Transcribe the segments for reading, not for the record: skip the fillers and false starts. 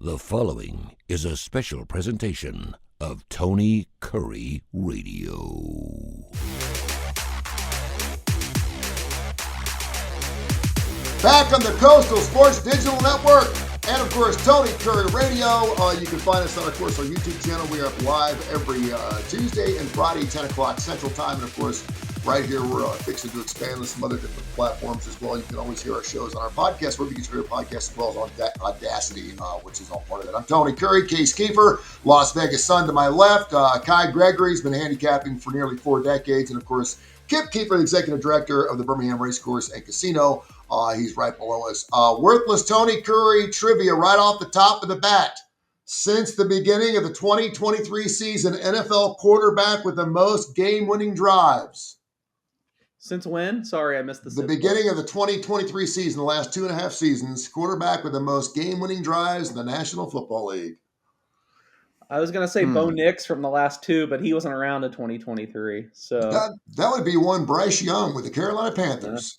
The following is a special presentation of Tony Kurre Radio. Back on the Coastal Sports Digital Network, and of course, Tony Kurre Radio. You can find us on, of course, our YouTube channel. We are up live every Tuesday and Friday, 10 o'clock Central Time. And of course, right here, we're fixing to expand on some other different platforms as well. You can always hear our shows on our podcast, where you can hear our podcast as well as on Audacity, which is all part of that. I'm Tony Kurre, Case Kiefer, Las Vegas Sun to my left. Kai Gregory's been handicapping for nearly 4 decades. And of course, Kip Kiefer, the executive director of the Birmingham Racecourse and Casino. He's right below us. Worthless Tony Kurre trivia right off the top of the bat. Since the beginning of the 2023 season, NFL quarterback with the most game-winning drives. Since when? Sorry, I missed the beginning of the 2023 season, the last 2.5 seasons, quarterback with the most game-winning drives in the National Football League. I was going to say Bo Nix from the last 2, but he wasn't around in 2023. So that would be one Bryce Young with the Carolina Panthers.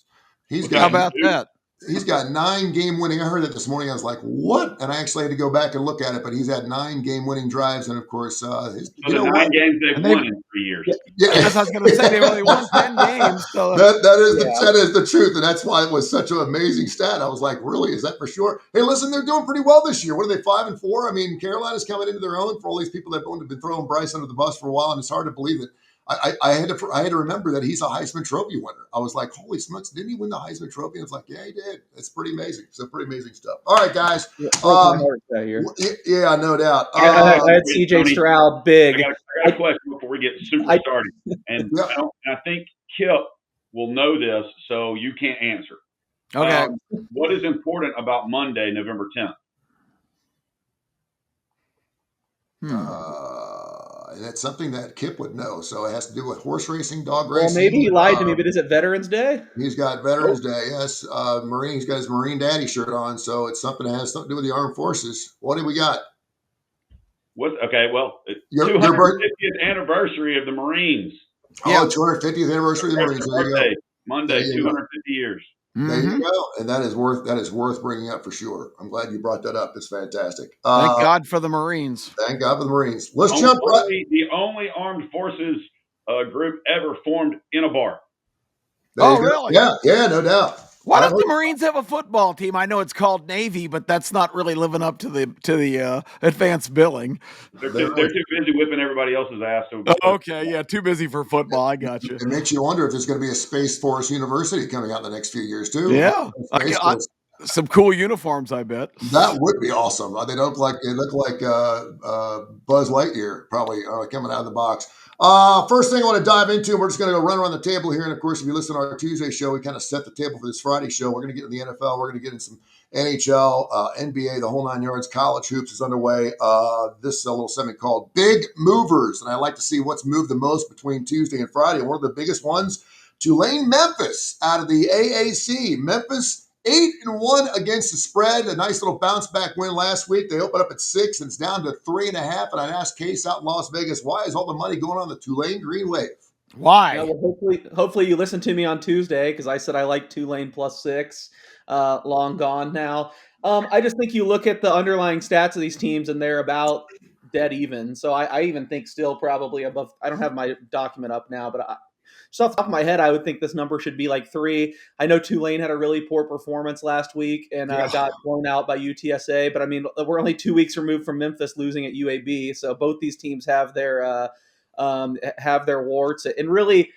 How about that? He's got 9 game-winning. I heard that this morning. I was like, what? And I actually had to go back and look at it, but he's had 9 game-winning drives. And, of course, the 9 games they've won in 3 years. Yeah. I was going to say, they've only won 10 games. So that is the truth, and that's why it was such an amazing stat. I was like, really? Is that for sure? Hey, listen, they're doing pretty well this year. What are they, 5-4? I mean, Carolina's coming into their own for all these people that have been throwing Bryce under the bus for a while, and it's hard to believe it. I had to remember that he's a Heisman Trophy winner. I was like, holy smokes, didn't he win the Heisman Trophy? And it's like, yeah, he did. It's pretty amazing. So pretty amazing stuff. All right, guys. Yeah, no doubt. I had CJ Stroud big. I got a question before we get super started. And I think Kip will know this, so you can't answer. Okay. What is important about Monday, November 10th? And it's something that Kip would know. So it has to do with horse racing, dog racing. Well, maybe he lied to me, but is it Veterans Day? He's got Veterans Day, yes. He's got his Marine Daddy shirt on, so it's something that has something to do with the armed forces. What do we got? It's 250th anniversary of the Marines. Yeah, 250th anniversary of the Marines. There you go. Monday, 250 years. There you go, and that is worth bringing up for sure. I'm glad you brought that up. It's fantastic. Thank God for the Marines. Thank God for the Marines. Let's jump right. The only armed forces group ever formed in a bar. Really? Yeah, no doubt. Why don't the Marines have a football team? I know it's called Navy, but that's not really living up to the advanced billing. They're too busy whipping everybody else's ass. Too busy for football. I got you. It makes you wonder if there's going to be a Space Force University coming out in the next few years too. Yeah, some cool uniforms, I bet. That would be awesome. They look like Buzz Lightyear probably coming out of the box. First thing I want to dive into, we're just going to go run around the table here. And of course, if you listen to our Tuesday show, we kind of set the table for this Friday show. We're going to get in the NFL. We're going to get in some NHL, NBA, the whole 9 yards. College hoops is underway. This is a little segment called Big Movers. And I like to see what's moved the most between Tuesday and Friday. And one of the biggest ones, Tulane Memphis out of the AAC. Memphis 8-1 against the spread. A nice little bounce back win last week. They opened up at 6 and it's down to 3.5. And I asked Case out in Las Vegas, why is all the money going on the Tulane Green Wave? Why? Yeah, well, hopefully you listened to me on Tuesday because I said I like Tulane +6. Long gone now. I just think you look at the underlying stats of these teams and they're about dead even. So I even think still probably above. I don't have my document up now, but just off the top of my head, I would think this number should be like 3. I know Tulane had a really poor performance last week and got blown out by UTSA. But I mean, we're only 2 weeks removed from Memphis losing at UAB, so both these teams have their warts. And really,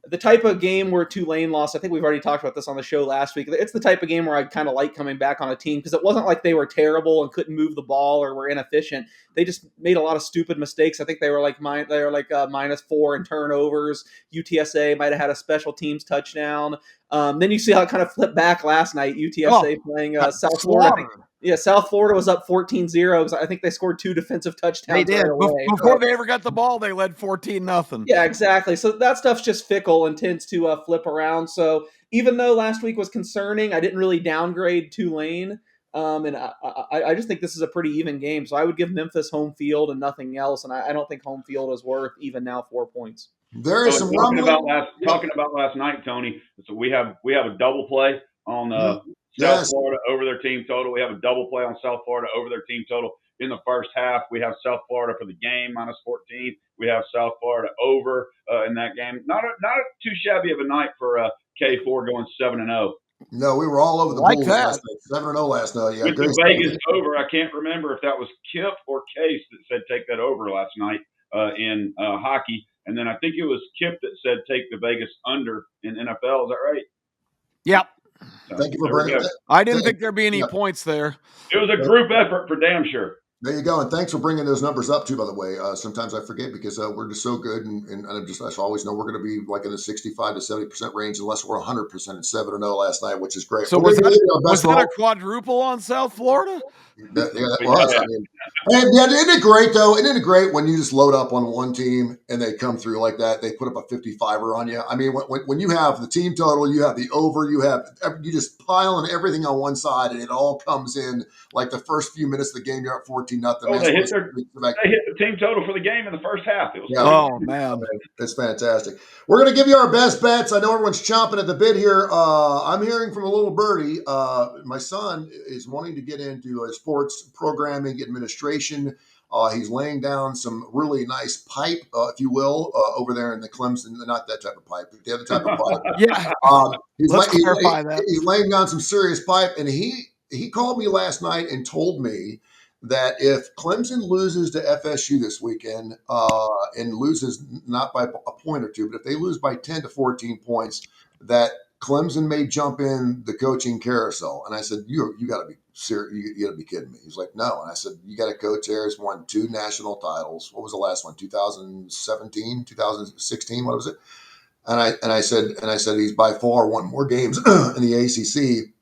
the type of game where Tulane lost, I think we've already talked about this on the show last week. It's the type of game where I kind of like coming back on a team because it wasn't like they were terrible and couldn't move the ball or were inefficient. They just made a lot of stupid mistakes. I think they were -4 in turnovers. UTSA might have had a special teams touchdown. Then you see how it kind of flipped back last night. UTSA playing South Florida. South Florida was up 14-0. I think they scored 2 defensive touchdowns. They did. Before they ever got the ball, they led 14-0. Yeah, exactly. So that stuff's just fickle and tends to flip around. So even though last week was concerning, I didn't really downgrade Tulane. And I just think this is a pretty even game. So I would give Memphis home field and nothing else. And I don't think home field is worth even now 4 points. There is some talking about last night, Tony. So we have a double play on South Yes. Florida over their team total. We have a double play on South Florida over their team total in the first half. We have South Florida for the game -14. We have South Florida over in that game. Not too shabby of a night for K4 going 7-0. No, we were all over the Like Bulls that. last night. 7-0 last night. Yeah, With great the stuff. Vegas over, I can't remember if that was Kip or Case that said take that over last night in hockey. And then I think it was Kip that said take the Vegas under in NFL. Is that right? Yep. So, Thank you for there we bringing go. that. I didn't think there'd be any points there. It was a group effort for damn sure. There you go, and thanks for bringing those numbers up too. By the way, sometimes I forget because we're just so good, and I always know we're going to be like in the 65 to 70% range, unless we're 100% at 7-0 last night, which is great. So was that a quadruple on South Florida? That was. I mean, isn't it great though? Isn't it great when you just load up on one team and they come through like that? They put up a 55er on you. I mean, when you have the team total, you have the over, you just pile on everything on one side, and it all comes in like the first few minutes of the game. You're up 14-0. Oh, they hit the team total for the game in the first half. It was Oh man, it's fantastic. We're going to give you our best bets. I know everyone's chomping at the bit here. I'm hearing from a little birdie. My son is wanting to get into sports programming administration. He's laying down some really nice pipe, if you will, over there in the Clemson. Not that type of pipe, but the other type of pipe. Yeah. Let's clarify that. He's laying down some serious pipe, and he called me last night and told me that if Clemson loses to FSU this weekend and loses not by a point or two, but if they lose by 10 to 14 points, that Clemson may jump in the coaching carousel. And I said, you got to be serious. You got to be kidding me. He's like, no. And I said, you got a coach there who's won 2 national titles. What was the last one? 2017, 2016. What was it? And I said he's by far won more games in the ACC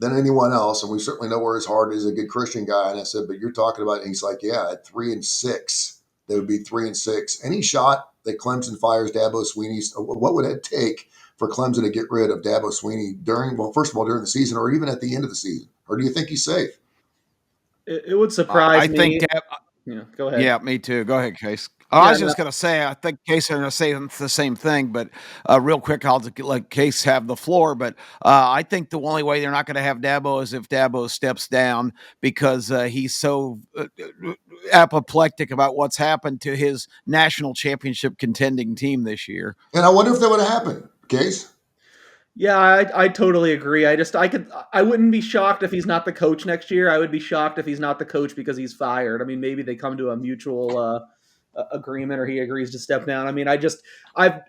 than anyone else, and we certainly know where his heart is. A good Christian guy. And I said, but you're talking about, and he's like, yeah, at 3-6, they would be 3-6. Any shot that Clemson fires Dabo Sweeney, what would it take for Clemson to get rid of Dabo Sweeney first of all, during the season, or even at the end of the season? Or do you think he's safe? It would surprise me. Think. Go ahead. Yeah, me too. Go ahead, Case. I was just going to say, I think Case are going to say the same thing, but real quick, I'll let Case have the floor. But I think the only way they're not going to have Dabo is if Dabo steps down, because he's so apoplectic about what's happened to his national championship contending team this year. And I wonder if that would happen, Case. Yeah, I totally agree. I wouldn't be shocked if he's not the coach next year. I would be shocked if he's not the coach because he's fired. I mean, maybe they come to a mutual agreement, or he agrees to step down. I mean, I've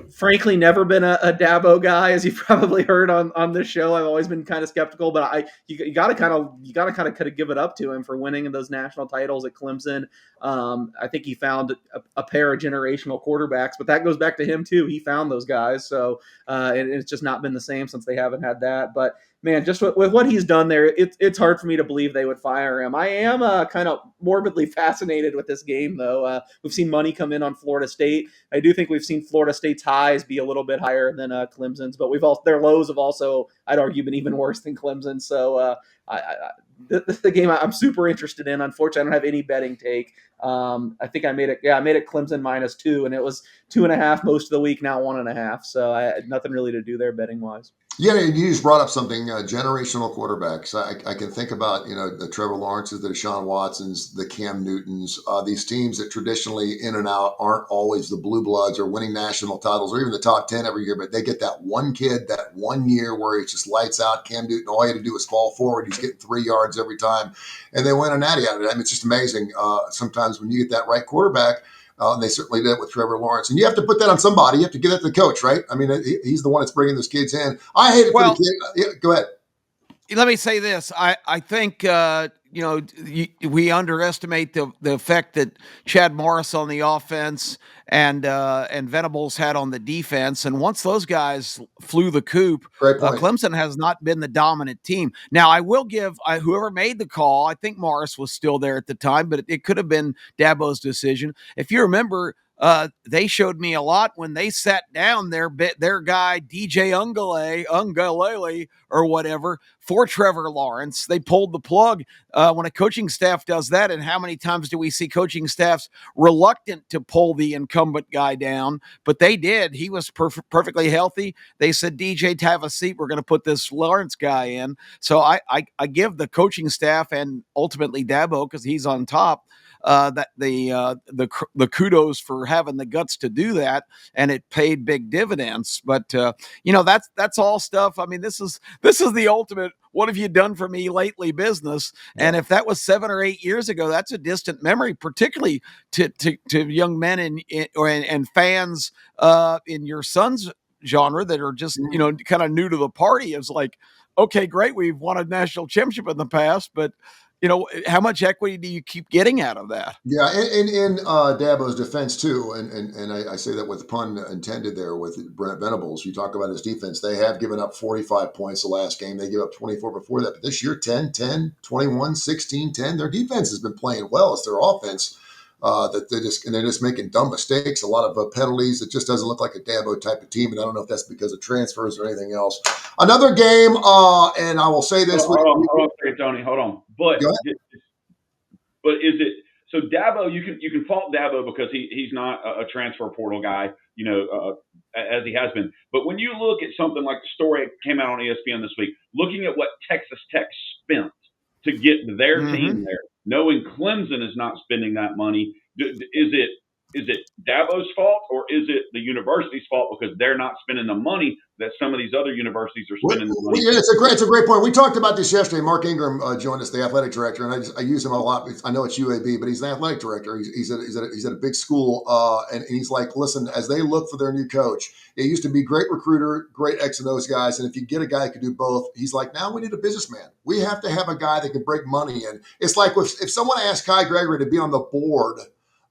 frankly never been a Dabo guy, as you've probably heard on this show. I've always been kind of skeptical, but you got to kind of give it up to him for winning those national titles at Clemson. I think he found a pair of generational quarterbacks, but that goes back to him too. He found those guys, so and it's just not been the same since they haven't had that. But man, just with what he's done there, it's hard for me to believe they would fire him. I am kind of morbidly fascinated with this game, though. We've seen money come in on Florida State. I do think we've seen Florida State's highs be a little bit higher than Clemson's, but their lows have also, I'd argue, been even worse than Clemson. So the game I'm super interested in. Unfortunately, I don't have any betting take. I think I made it Clemson -2, and it was 2.5 most of the week. Now 1.5. So I had nothing really to do there betting wise. Yeah, and you just brought up something, generational quarterbacks. I can think about, the Trevor Lawrences, the Deshaun Watsons, the Cam Newtons, these teams that traditionally in and out aren't always the blue bloods or winning national titles or even the top 10 every year, but they get that one kid, that 1 year where it just lights out. Cam Newton, all he had to do was fall forward. He's getting 3 yards every time, and they win a natty out of it. I mean, it's just amazing. Sometimes when you get that right quarterback, and they certainly did it with Trevor Lawrence. And you have to put that on somebody. You have to give that to the coach, right? I mean, he's the one that's bringing those kids in. I hate it for the kid. Yeah, go ahead. Let me say this. I think, we underestimate the effect that Chad Morris on the offense and Venables had on the defense. And once those guys flew the coop, Clemson has not been the dominant team. Now, I will give whoever made the call, I think Morris was still there at the time, but it could have been Dabo's decision. If you remember, they showed me a lot when they sat down their guy DJ Ungalele or whatever for Trevor Lawrence. They pulled the plug. When a coaching staff does that, and how many times do we see coaching staffs reluctant to pull the incumbent guy down? But they did. He was perfectly healthy. They said, DJ, have a seat. We're going to put this Lawrence guy in. So I give the coaching staff and ultimately Dabo, because he's on top, that the kudos for having the guts to do that, and it paid big dividends. But that's all stuff. I mean, this is the ultimate "what have you done for me lately" business. And if that was 7 or 8 years ago, that's a distant memory, particularly to young men and fans in your son's genre that are just kind of new to the party. It's like, okay, great, we've won a national championship in the past, but how much equity do you keep getting out of that? Yeah, in Dabo's defense too, and I say that with pun intended there with Brent Venables. You talk about his defense. They have given up 45 points the last game. They gave up 24 before that. But this year, 10, 10, 21, 16, 10. Their defense has been playing well. It's their offense that they're just making dumb mistakes, a lot of penalties. It just doesn't look like a Dabo type of team. And I don't know if that's because of transfers or anything else. Another game, and I will say this. Hold on, Tony. Hold on. But is it so? Dabo, you can fault Dabo because he's not a transfer portal guy, as he has been. But when you look at something like the story that came out on ESPN this week, looking at what Texas Tech spent to get their team there, knowing Clemson is not spending that money, is it Dabo's fault, or is it the university's fault because they're not spending the money that some of these other universities are spending the money? It's a great point. We talked about this yesterday. Mark Ingram joined us, the athletic director, and I use him a lot. I know it's UAB, but he's an athletic director. He's at a big school, and he's like, listen, as they look for their new coach, it used to be great recruiter, great X and O's guys, and if you get a guy that can do both, he's like, now we need a businessman. We have to have a guy that can break money in. It's like if someone asked Kai Gregory to be on the board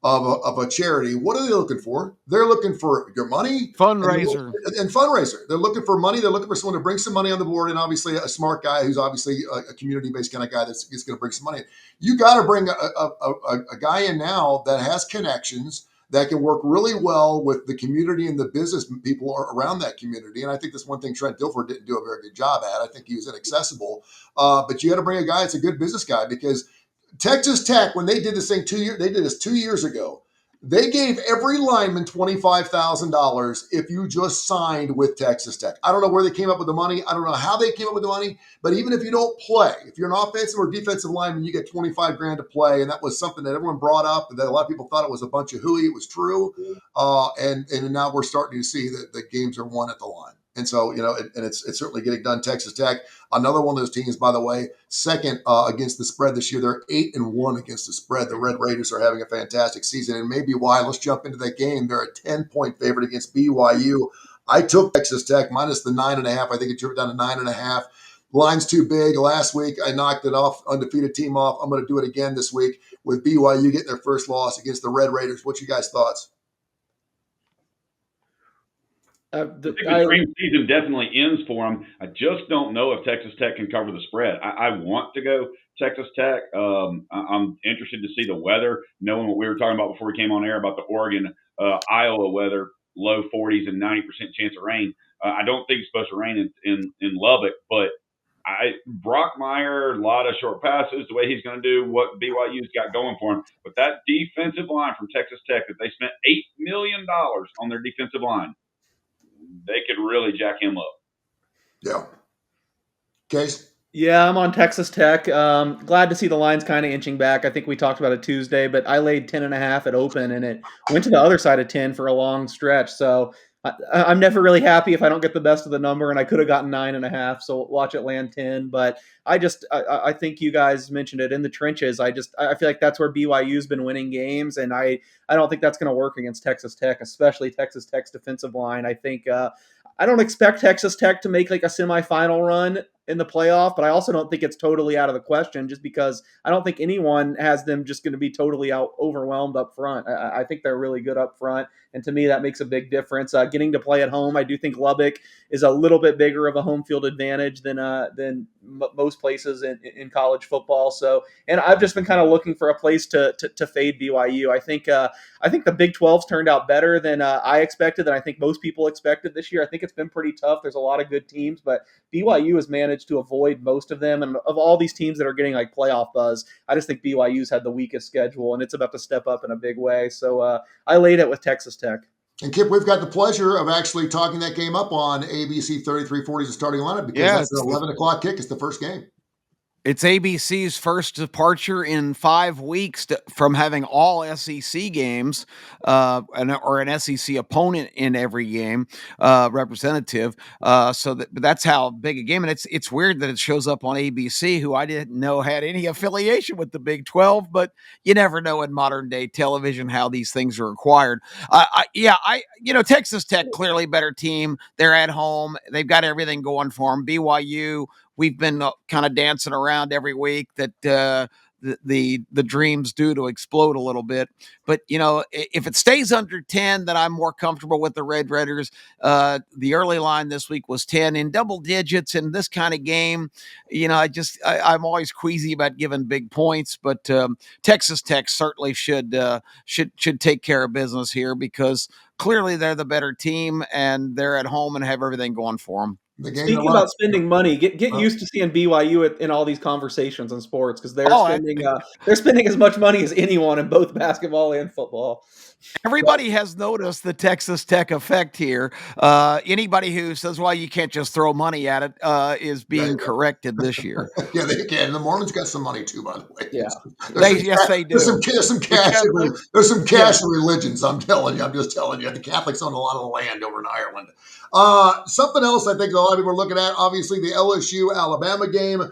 of a charity, what are they looking for? They're looking for your money, fundraiser, and fundraiser. They're looking for money. They're looking for someone to bring some money on the board, and obviously a smart guy who's obviously a community-based kind of guy that's going to bring some money in. You got to bring a guy in now that has connections, that can work really well with the community and the business people around that community. And I think that's one thing Trent Dilfer didn't do a very good job at. I think he was inaccessible. But you got to bring a guy that's a good business guy, because Texas Tech, when they did this thing 2 years ago, they gave every lineman $25,000 if you just signed with Texas Tech. I don't know where they came up with the money. I don't know how they came up with the money, but even if you don't play, if you're an offensive or defensive lineman, you get $25,000 to play. And that was something that everyone brought up, and that a lot of people thought it was a bunch of hooey. It was true. And now we're starting to see that the games are won at the line. And so, and it's certainly getting done. Texas Tech, another one of those teams, by the way, second against the spread this year. They're 8-1 against the spread. The Red Raiders are having a fantastic season, and maybe why. Let's jump into that game. They're a 10-point favorite against BYU. I took Texas Tech minus the 9.5. I think it dropped down to 9.5. Line's too big. Last week, I knocked it off, undefeated team off. I'm going to do it again this week with BYU getting their first loss against the Red Raiders. What's you guys' thoughts? I think the dream season definitely ends for them. I just don't know if Texas Tech can cover the spread. I want to go Texas Tech. I'm interested to see the weather, knowing what we were talking about before we came on air about the Oregon, Iowa weather, low 40s and 90% chance of rain. I don't think it's supposed to rain in Lubbock, but Brock Meyer, a lot of short passes, the way he's going to do what BYU's got going for him. But that defensive line from Texas Tech, that they spent $8 million on their defensive line, they could really jack him up. Yeah. Case? Yeah, I'm on Texas Tech. Glad to see the lines kind of inching back. I think we talked about it Tuesday, but I laid 10.5 at open, and it went to the other side of 10 for a long stretch. So I'm never really happy if I don't get the best of the number, and I could have gotten 9.5. So watch it land 10. But I think you guys mentioned it in the trenches. I feel like that's where BYU's been winning games, and I don't think that's going to work against Texas Tech, especially Texas Tech's defensive line. I think I don't expect Texas Tech to make like a semifinal run. in the playoff, but I also don't think it's totally out of the question just because I don't think anyone has them just going to be totally overwhelmed up front. I think they're really good up front. And to me, that makes a big difference. Getting to play at home, I do think Lubbock is a little bit bigger of a home field advantage than most places in college football. So, and I've just been kind of looking for a place to fade BYU. I think the Big 12's turned out better than I expected, than I think most people expected this year. I think it's been pretty tough. There's a lot of good teams, but BYU has managed to avoid most of them. And of all these teams that are getting like playoff buzz, I just think BYU's had the weakest schedule, and it's about to step up in a big way. So I laid it with Texas Tech. And Kip, we've got the pleasure of actually talking that game up on ABC 3340's starting lineup because that's an 11 o'clock kick. It's the first game. It's ABC's first departure in 5 weeks from having all SEC games or an SEC opponent in every game, representative. That's how big a game. And it's weird that it shows up on ABC, who I didn't know had any affiliation with the Big 12, but you never know in modern day television how these things are acquired. Texas Tech, clearly better team. They're at home. They've got everything going for them. BYU, we've been kind of dancing around every week that the dream's due to explode a little bit. But, if it stays under 10, then I'm more comfortable with the Red Raiders. The early line this week was 10 in double digits in this kind of game. I'm always queasy about giving big points, but Texas Tech certainly should take care of business here because clearly they're the better team and they're at home and have everything going for them. Speaking about spending money, get used to seeing BYU in all these conversations in sports because they're spending as much money as anyone in both basketball and football. Everybody has noticed the Texas Tech effect here. Anybody who says, well, you can't just throw money at it is being corrected this year. Yeah, they can. The Mormons got some money too, by the way. Yeah. They do. There's some cash in religions, I'm telling you. I'm just telling you. The Catholics own a lot of the land over in Ireland. Something else I think a lot of people are looking at, obviously, the LSU-Alabama game.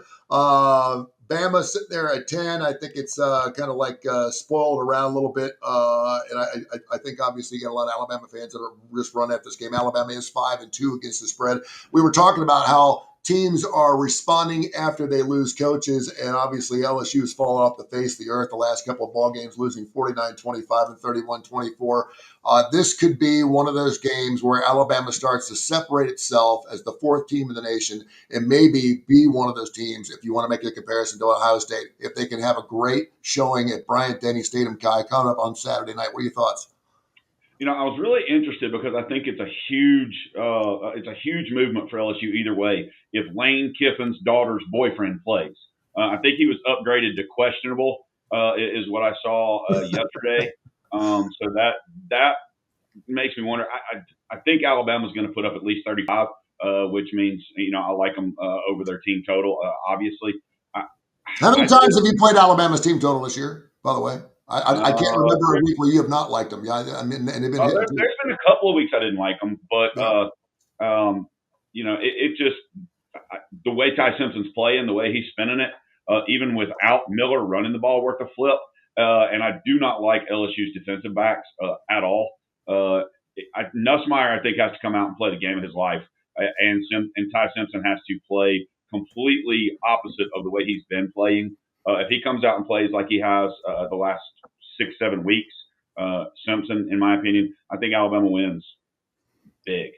Bama sitting there at 10. I think it's kind of like spoiled around a little bit. And I think obviously you got a lot of Alabama fans that are just run at this game. Alabama is 5-2 against the spread. We were talking about how teams are responding after they lose coaches, and obviously LSU has fallen off the face of the earth the last couple of ball games, losing 49-25 and 31-24. This could be one of those games where Alabama starts to separate itself as the fourth team in the nation and maybe be one of those teams, if you want to make a comparison to Ohio State, if they can have a great showing at Bryant-Denny Stadium, Kai, coming up on Saturday night. What are your thoughts? I was really interested because I think it's a huge movement for LSU either way. If Lane Kiffin's daughter's boyfriend plays, I think he was upgraded to questionable, is what I saw yesterday. So that makes me wonder. I think Alabama's going to put up at least 35, which means I like them over their team total. Obviously, how many times have you played Alabama's team total this year? By the way. I can't remember a week where you have not liked them. Yeah, I mean, and they've been there's been a couple of weeks I didn't like them, but it just the way Ty Simpson's playing, the way he's spinning it, even without Miller running the ball worth a flip, and I do not like LSU's defensive backs at all. Nussmeier, I think, has to come out and play the game of his life, and Ty Simpson has to play completely opposite of the way he's been playing. If he comes out and plays like he has the last 6-7 weeks, Simpson, in my opinion, I think Alabama wins big.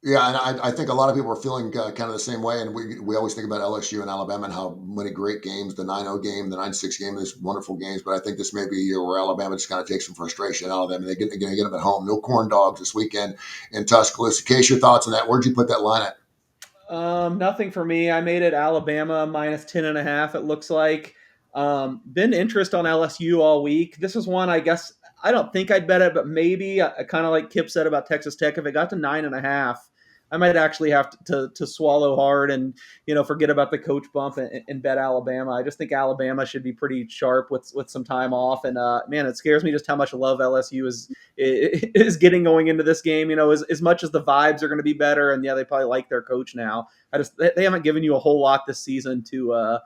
Yeah, and I think a lot of people are feeling kind of the same way. And we always think about LSU and Alabama and how many great games, the 9-0 game, the 9-6 game, these wonderful games. But I think this may be a year where Alabama just kind of takes some frustration out of them. And they're going to get them at home. No corn dogs this weekend in Tuscaloosa. Case, your thoughts on that? Where'd you put that line at? Nothing for me. I made it Alabama minus 10.5. It looks like been interest on LSU all week. This is one, I guess, I don't think I'd bet it, but maybe kind of like Kip said about Texas Tech. If it got to 9.5, I might actually have to swallow hard and, forget about the coach bump and bet Alabama. I just think Alabama should be pretty sharp with some time off. And man, it scares me just how much love LSU is getting going into this game. As much as the vibes are going to be better, and yeah, they probably like their coach now. They haven't given you a whole lot this season to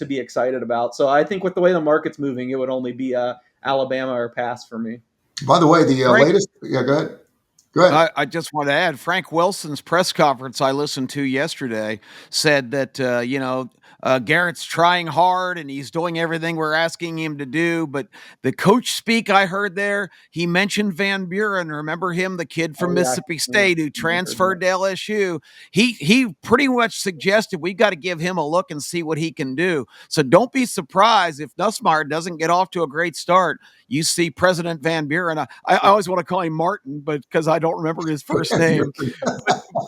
be excited about. So I think with the way the market's moving, it would only be Alabama or pass for me. By the way, the latest. Yeah, go ahead. Go ahead. I just want to add Frank Wilson's press conference I listened to yesterday said that, Garrett's trying hard and he's doing everything we're asking him to do. But the coach speak I heard there, he mentioned Van Buren. Remember him, the kid from Oh, yeah. Mississippi State who transferred to LSU. He pretty much suggested we've got to give him a look and see what he can do. So don't be surprised if Nussmeier doesn't get off to a great start. You see President Van Buren. I always want to call him Martin, but because I don't remember his first name.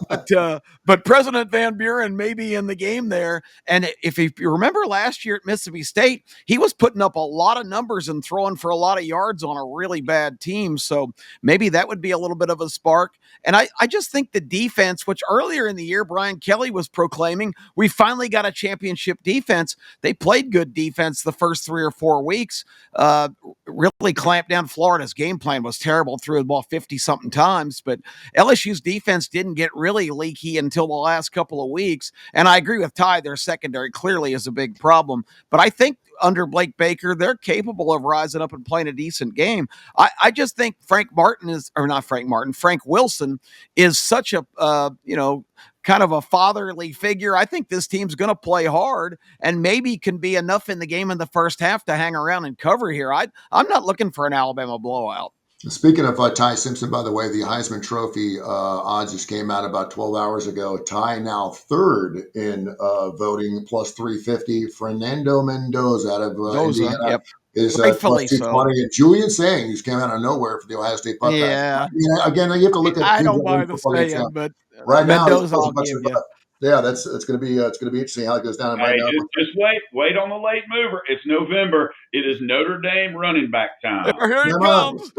But President Van Buren may be in the game there. And if you remember last year at Mississippi State, he was putting up a lot of numbers and throwing for a lot of yards on a really bad team. So maybe that would be a little bit of a spark. And I just think the defense, which earlier in the year Brian Kelly was proclaiming, we finally got a championship defense. They played good defense the first 3 or 4 weeks. Really clamped down. Florida's game plan was terrible, threw the ball 50-something times, but LSU's defense didn't get really leaky until the last couple of weeks. And I agree with Ty, their secondary clearly is a big problem. But I think under Blake Baker, they're capable of rising up and playing a decent game. I just think Frank Wilson is such a, kind of a fatherly figure. I think this team's going to play hard and maybe can be enough in the game in the first half to hang around and cover here. I'm not looking for an Alabama blowout. Speaking of Ty Simpson, by the way, the Heisman Trophy odds just came out about 12 hours ago. Ty now third in voting, plus 350. Fernando Mendoza out of Indiana is plus 220. So. And Julian Sayings came out of nowhere for the Ohio State Buckeyes. Yeah. Again, you have to look at. I don't buy the saying, but right Mendoza, now, I'll give you. Yeah, it's going to be interesting how it goes down. Hey, just wait on the late mover. It's November. It is Notre Dame running back time. Here he comes.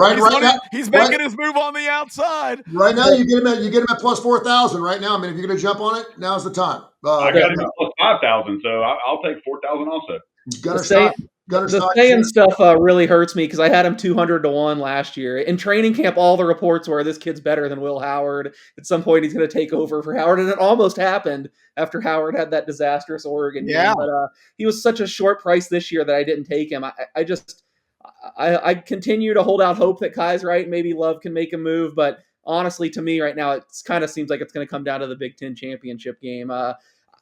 He's making his move on the outside. Right now, you get him at plus 4,000. Right now, I mean, if you're going to jump on it, now's the time. I got him at plus 5,000, so I'll take 4,000 also. The saying stuff really hurts me because I had him 200-1 last year. In training camp, all the reports were this kid's better than Will Howard. At some point, he's going to take over for Howard, and it almost happened after Howard had that disastrous Oregon game. But he was such a short price this year that I didn't take him. I continue to hold out hope that Kai's right. Maybe Love can make a move, but honestly, to me right now, it kind of seems like it's going to come down to the Big Ten championship game.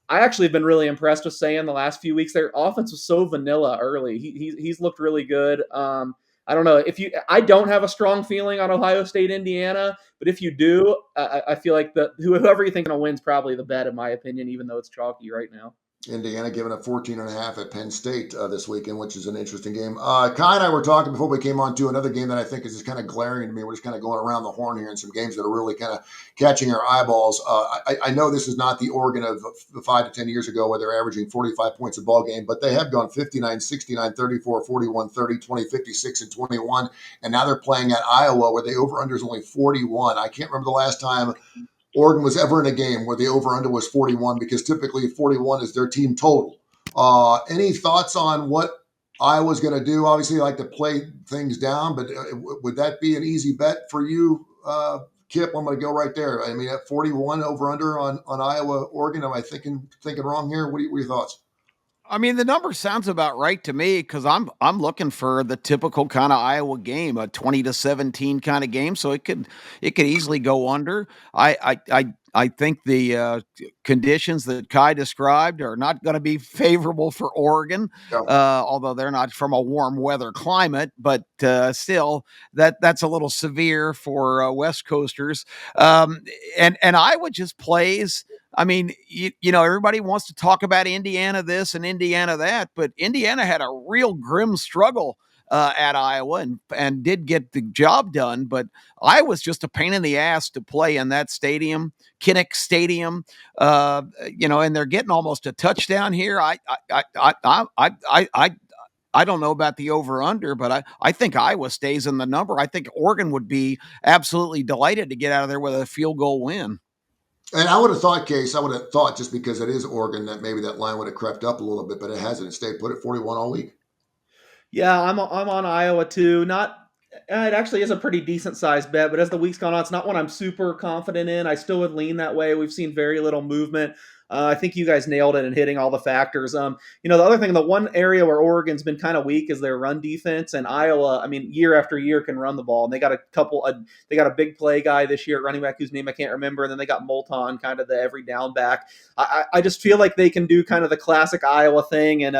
I actually have been really impressed with Saying the last few weeks. Their offense was so vanilla early. He's looked really good. I don't know I don't have a strong feeling on Ohio State, Indiana, but if you do, I feel like whoever you think is going to win is probably the bet, in my opinion, even though it's chalky right now. Indiana giving up 14.5 at Penn State this weekend, which is an interesting game. Kai and I were talking before we came on to another game that I think is just kind of glaring to me. We're just kind of going around the horn here in some games that are really kind of catching our eyeballs. I know this is not the Oregon of 5 to 10 years ago where they're averaging 45 points a ball game, but they have gone 59, 69, 34, 41, 30, 20, 56, and 21. And now they're playing at Iowa where the over-under is only 41. I can't remember the last time Oregon was ever in a game where the over-under was 41, because typically 41 is their team total. Any thoughts on what Iowa's going to do? Obviously, you like to play things down, but would that be an easy bet for you, Kip? I'm going to go right there. I mean, at 41 over-under on Iowa, Oregon, am I thinking wrong here? What are your thoughts? I mean, the number sounds about right to me because I'm looking for the typical kind of Iowa game, a 20-17 kind of game. So it could easily go under. I think the conditions that Kai described are not going to be favorable for Oregon, although they're not from a warm weather climate. But still, that's a little severe for West Coasters. And Iowa just plays. I mean, everybody wants to talk about Indiana this and Indiana that, but Indiana had a real grim struggle at Iowa and did get the job done. But Iowa's just a pain in the ass to play in that stadium, Kinnick Stadium, and they're getting almost a touchdown here. I don't know about the over-under, but I think Iowa stays in the number. I think Oregon would be absolutely delighted to get out of there with a field goal win. And I would have thought, Case, just because it is Oregon, that maybe that line would have crept up a little bit, but it hasn't. It stayed put at 41 all week. Yeah, I'm on Iowa too. It actually is a pretty decent sized bet, but as the week's gone on, it's not one I'm super confident in. I still would lean that way. We've seen very little movement I think you guys nailed it in hitting all the factors. The other thing, the one area where Oregon's been kind of weak is their run defense, and Iowa, I mean, year after year can run the ball. And they got they got a big play guy this year, running back whose name I can't remember, and then they got Moulton, kind of the every down back. I just feel like they can do kind of the classic Iowa thing and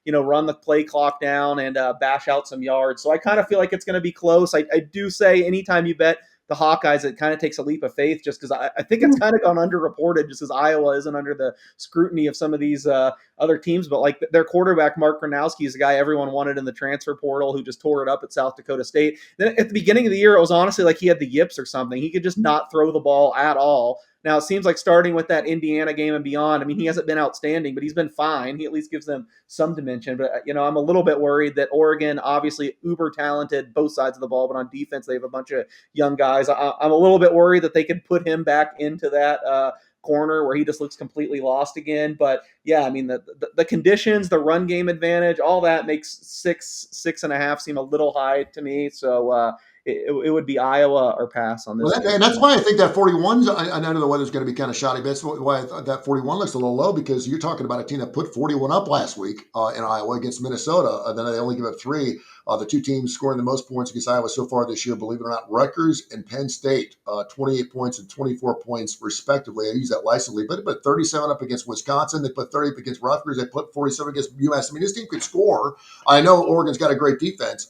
run the play clock down and bash out some yards. So I kind of feel like it's going to be close. I do say anytime you bet the Hawkeyes, it kind of takes a leap of faith just because I think it's kind of gone underreported just as Iowa isn't under the scrutiny of some of these other teams. But like their quarterback, Mark Gronowski, is a guy everyone wanted in the transfer portal who just tore it up at South Dakota State. Then at the beginning of the year, it was honestly like he had the yips or something. He could just not throw the ball at all. Now, it seems like starting with that Indiana game and beyond, I mean, he hasn't been outstanding, but he's been fine. He at least gives them some dimension. But, I'm a little bit worried that Oregon, obviously uber talented, both sides of the ball, but on defense, they have a bunch of young guys. I'm a little bit worried that they could put him back into that corner where he just looks completely lost again. But yeah, I mean, the conditions, the run game advantage, all that makes 6.5 seem a little high to me. So, it would be Iowa or pass on this. Well, and that's why I think that 41's, I know the weather's going to be kind of shoddy, but that's why I thought that 41 looks a little low, because you're talking about a team that put 41 up last week in Iowa against Minnesota. Then they only give up 3. The two teams scoring the most points against Iowa so far this year, believe it or not, Rutgers and Penn State, 28 points and 24 points respectively. I use that licensely, but they put 37 up against Wisconsin. They put 30 up against Rutgers. They put 47 against UMass. I mean, this team could score. I know Oregon's got a great defense.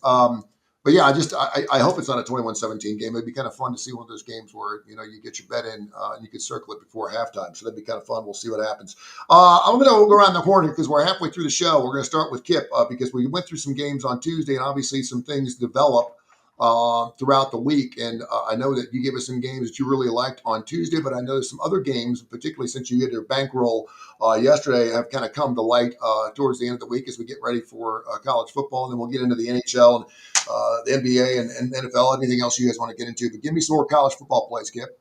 But yeah, I hope it's not a 21-17 game. It'd be kind of fun to see one of those games where, you get your bet in and you could circle it before halftime. So that'd be kind of fun. We'll see what happens. I'm going to go around the horn because we're halfway through the show. We're going to start with Kip because we went through some games on Tuesday and obviously some things develop throughout the week. And I know that you gave us some games that you really liked on Tuesday, but I know there's some other games, particularly since you had your bankroll yesterday, have kind of come to light towards the end of the week as we get ready for college football. And then we'll get into the NHL and the NBA and NFL, anything else you guys want to get into. But give me some more college football plays, Kip.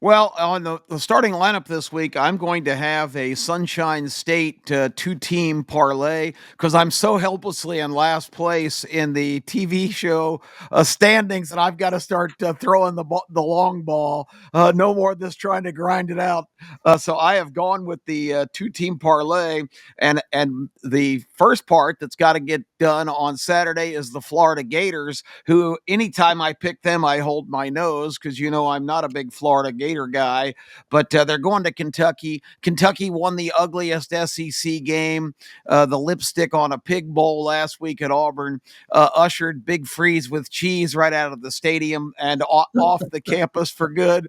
Well, on the starting lineup this week, I'm going to have a Sunshine State 2-team parlay because I'm so helplessly in last place in the TV show standings that I've got to start throwing the long ball. No more of this trying to grind it out. So I have gone with the 2-team parlay, and the first part that's got to get done on Saturday is the Florida Gators, who anytime I pick them, I hold my nose because I'm not a big Florida Gator guy, but they're going to Kentucky. Kentucky won the ugliest SEC game, the lipstick on a pig bowl last week at Auburn, ushered Big Freeze with cheese right out of the stadium and off the campus for good.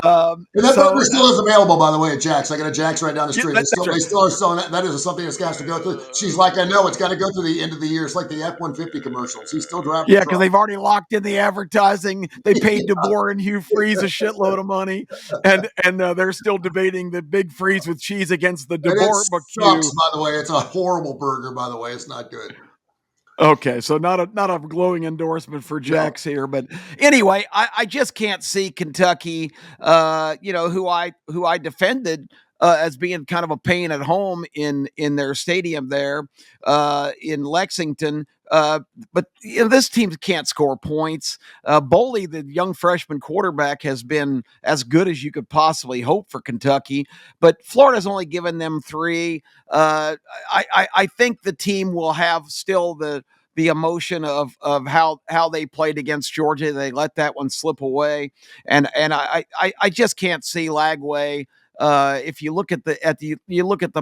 And that burger still is available, by the way, at Jack's. I got a Jack's right down the street. Yeah, They still are selling that. That is something that's got to go through. She's like, I know it's got to go through the end of the year. It's like the F-150 commercials. He's still driving. Yeah, because they've already locked in the advertising. They paid DeBoer and Hugh Freeze a shitload of money, and they're still debating the Big Freeze with cheese against the DeBoer. Sucks, by the way. It's a horrible burger, by the way. It's not good. Okay, so not a glowing endorsement for Jack's here, but anyway, I just can't see Kentucky, who I defended as being kind of a pain at home in their stadium there in Lexington. But this team can't score points. Boley, the young freshman quarterback, has been as good as you could possibly hope for Kentucky, but Florida's only given them 3. I think the team will have still the emotion of how they played against Georgia. They let that one slip away, and I just can't see Lagway. If you look at the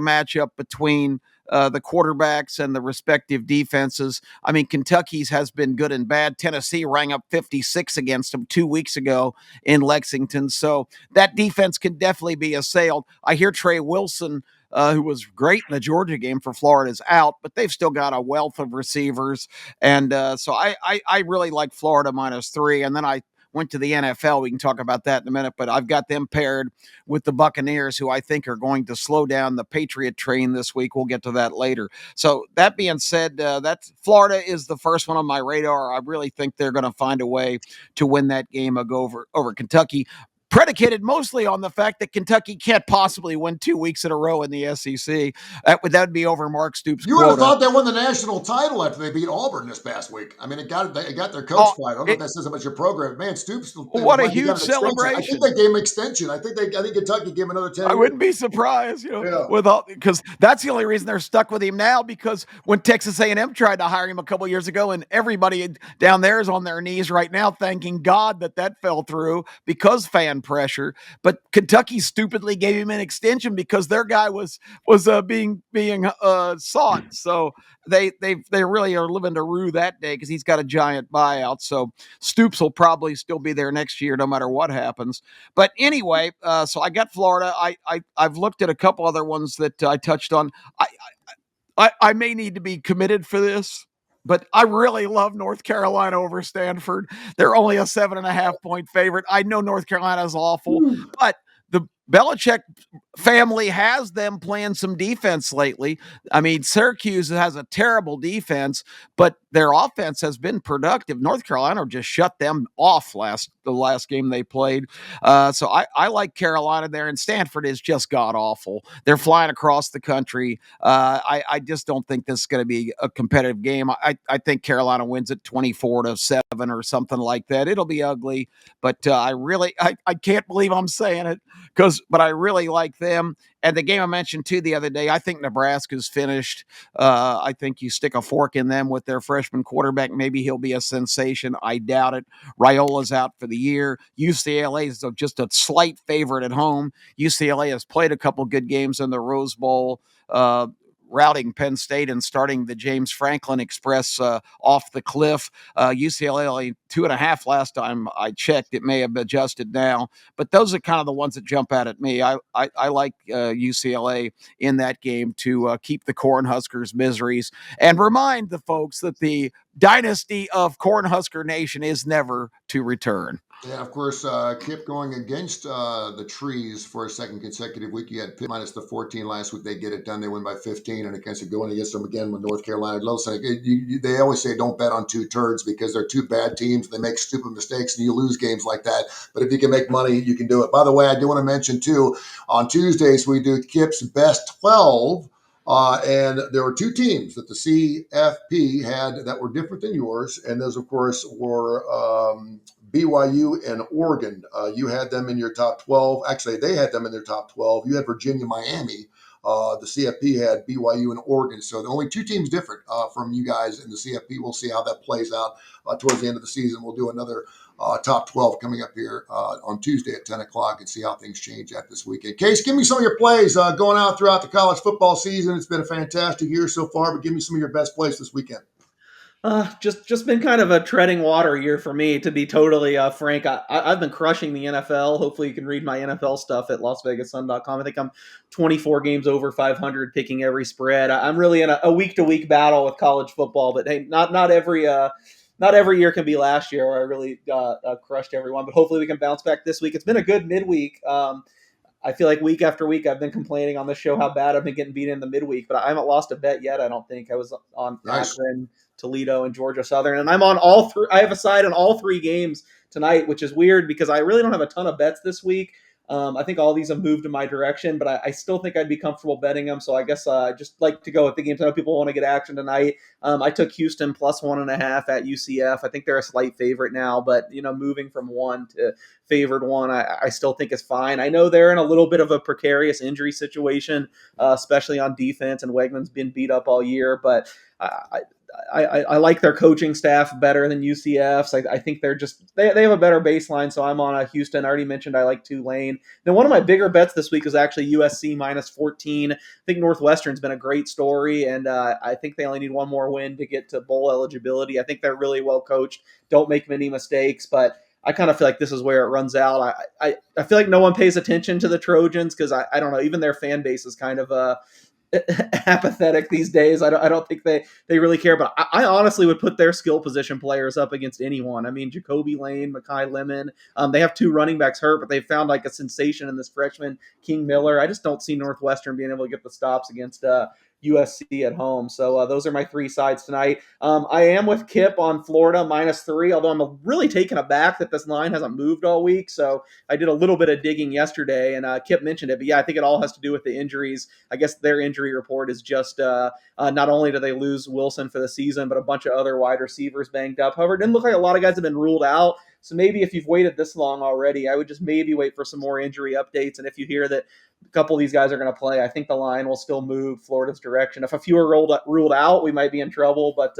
matchup between the quarterbacks and the respective defenses. I mean, Kentucky's has been good and bad. Tennessee rang up 56 against them 2 weeks ago in Lexington. So that defense can definitely be assailed. I hear Trey Wilson, who was great in the Georgia game for Florida, is out, but they've still got a wealth of receivers. And so I really like Florida -3. And then I went to the NFL. We can talk about that in a minute, but I've got them paired with the Buccaneers, who I think are going to slow down the Patriot train this week. We'll get to that later. So that being said, that's Florida is the first one on my radar. I really think they're going to find a way to win that game over Kentucky. predicated mostly on the fact that Kentucky can't possibly win 2 weeks in a row in the SEC. That would be over Mark Stoops' You would have quota. thought they won the national title after they beat Auburn this past week. I mean, it got their coach fired. I don't know if that says about your program. Man, Stoops What a might be huge an extension. I celebration. think they gave him extension. I think Kentucky gave him another 10 I years. wouldn't be surprised, Yeah. because that's the only reason they're stuck with him now. Because when Texas A&M tried to hire him a couple years ago, and everybody down there is on their knees right now, thanking God that fell through because fan pressure. But Kentucky stupidly gave him an extension because their guy was being sought. So they really are living to rue that day because he's got a giant buyout. So Stoops will probably still be there next year, no matter what happens. But anyway, so I got Florida. I've looked at a couple other ones that I touched on. I may need to be committed for this, but I really love North Carolina over Stanford. They're only a 7.5-point favorite. I know North Carolina is awful, but the Belichick family has them playing some defense lately. I mean, Syracuse has a terrible defense, but their offense has been productive. North Carolina just shut them off the last game they played. So I like Carolina there, and Stanford is just god awful. They're flying across the country. I just don't think this is going to be a competitive game. I think Carolina wins it 24-7 or something like that. It'll be ugly, but I can't believe I'm saying it but I really like them. And the game I mentioned too the other day, I think Nebraska's finished. I think you stick a fork in them with their freshman quarterback. Maybe he'll be a sensation. I doubt it. Raiola's out for the year. UCLA is just a slight favorite at home. UCLA has played a couple good games in the Rose Bowl. Routing Penn State and starting the James Franklin Express off the cliff. UCLA only 2.5 last time I checked. It may have adjusted now, but those are kind of the ones that jump out at me. I like UCLA in that game to keep the Cornhuskers' miseries and remind the folks that the dynasty of Cornhusker Nation is never to return. Yeah, of course, kept going against the trees for a second consecutive week. You had Pitt minus the 14 last week. They get it done. They win by 15, and against going against them again with North Carolina. They always say don't bet on two turds because they're two bad teams. They make stupid mistakes, and you lose games like that. But if you can make money, you can do it. By the way, I do want to mention, too, on Tuesdays, we do Kip's Best 12. And there were two teams that the CFP had that were different than yours. And those, of course, were BYU and Oregon. You had them in your top 12. Actually, they had them in their top 12. You had Virginia, Miami. The CFP had BYU and Oregon. So the only two teams different from you guys in the CFP. We'll see how that plays out towards the end of the season. We'll do another top 12 coming up here on Tuesday at 10 o'clock and see how things change at this weekend. Case, give me some of your plays going out throughout the college football season. It's been a fantastic year so far, but give me some of your best plays this weekend. Just been kind of a treading water year for me, to be totally frank. I've been crushing the NFL. Hopefully you can read my NFL stuff at LasVegasSun.com. I think I'm 24 games over 500, picking every spread. I'm really in a week-to-week battle with college football, but hey, not every year can be last year where I really crushed everyone. But hopefully we can bounce back this week. It's been a good midweek. I feel like week after week I've been complaining on the show how bad I've been getting beat in the midweek, but I haven't lost a bet yet. I don't think. I was on Akron, Toledo, and Georgia Southern, and I'm on all three. I have a side on all three games tonight, which is weird because I really don't have a ton of bets this week. I think all these have moved in my direction, but I still think I'd be comfortable betting them. So I guess I just like to go with the games. I know people want to get action tonight. I took Houston plus 1.5 at UCF. I think they're a slight favorite now, but moving from 1 to favored 1, I still think is fine. I know they're in a little bit of a precarious injury situation, especially on defense, and Wegman's been beat up all year, but I like their coaching staff better than UCF's. I think they have a better baseline, so I'm on a Houston. I already mentioned I like Tulane. Then one of my bigger bets this week was actually USC minus 14. I think Northwestern's been a great story, and I think they only need one more win to get to bowl eligibility. I think they're really well coached, don't make many mistakes, but I kind of feel like this is where it runs out. I feel like no one pays attention to the Trojans because I don't know, even their fan base is kind of apathetic these days. I don't think they really care, but I honestly would put their skill position players up against anyone. I mean, Jacoby Lane, Mekhi Lemon, they have 2 running backs hurt, but they found like a sensation in this freshman King Miller. I just don't see Northwestern being able to get the stops against USC at home. So those are my 3 sides tonight. I am with Kip on Florida -3, although I'm really taken aback that this line hasn't moved all week. So I did a little bit of digging yesterday, and Kip mentioned it. But yeah, I think it all has to do with the injuries. I guess their injury report is just not only do they lose Wilson for the season, but a bunch of other wide receivers banged up. However, it didn't look like a lot of guys have been ruled out. So maybe if you've waited this long already, I would just maybe wait for some more injury updates. And if you hear that a couple of these guys are going to play, I think the line will still move Florida's direction. If a few are ruled out, we might be in trouble. But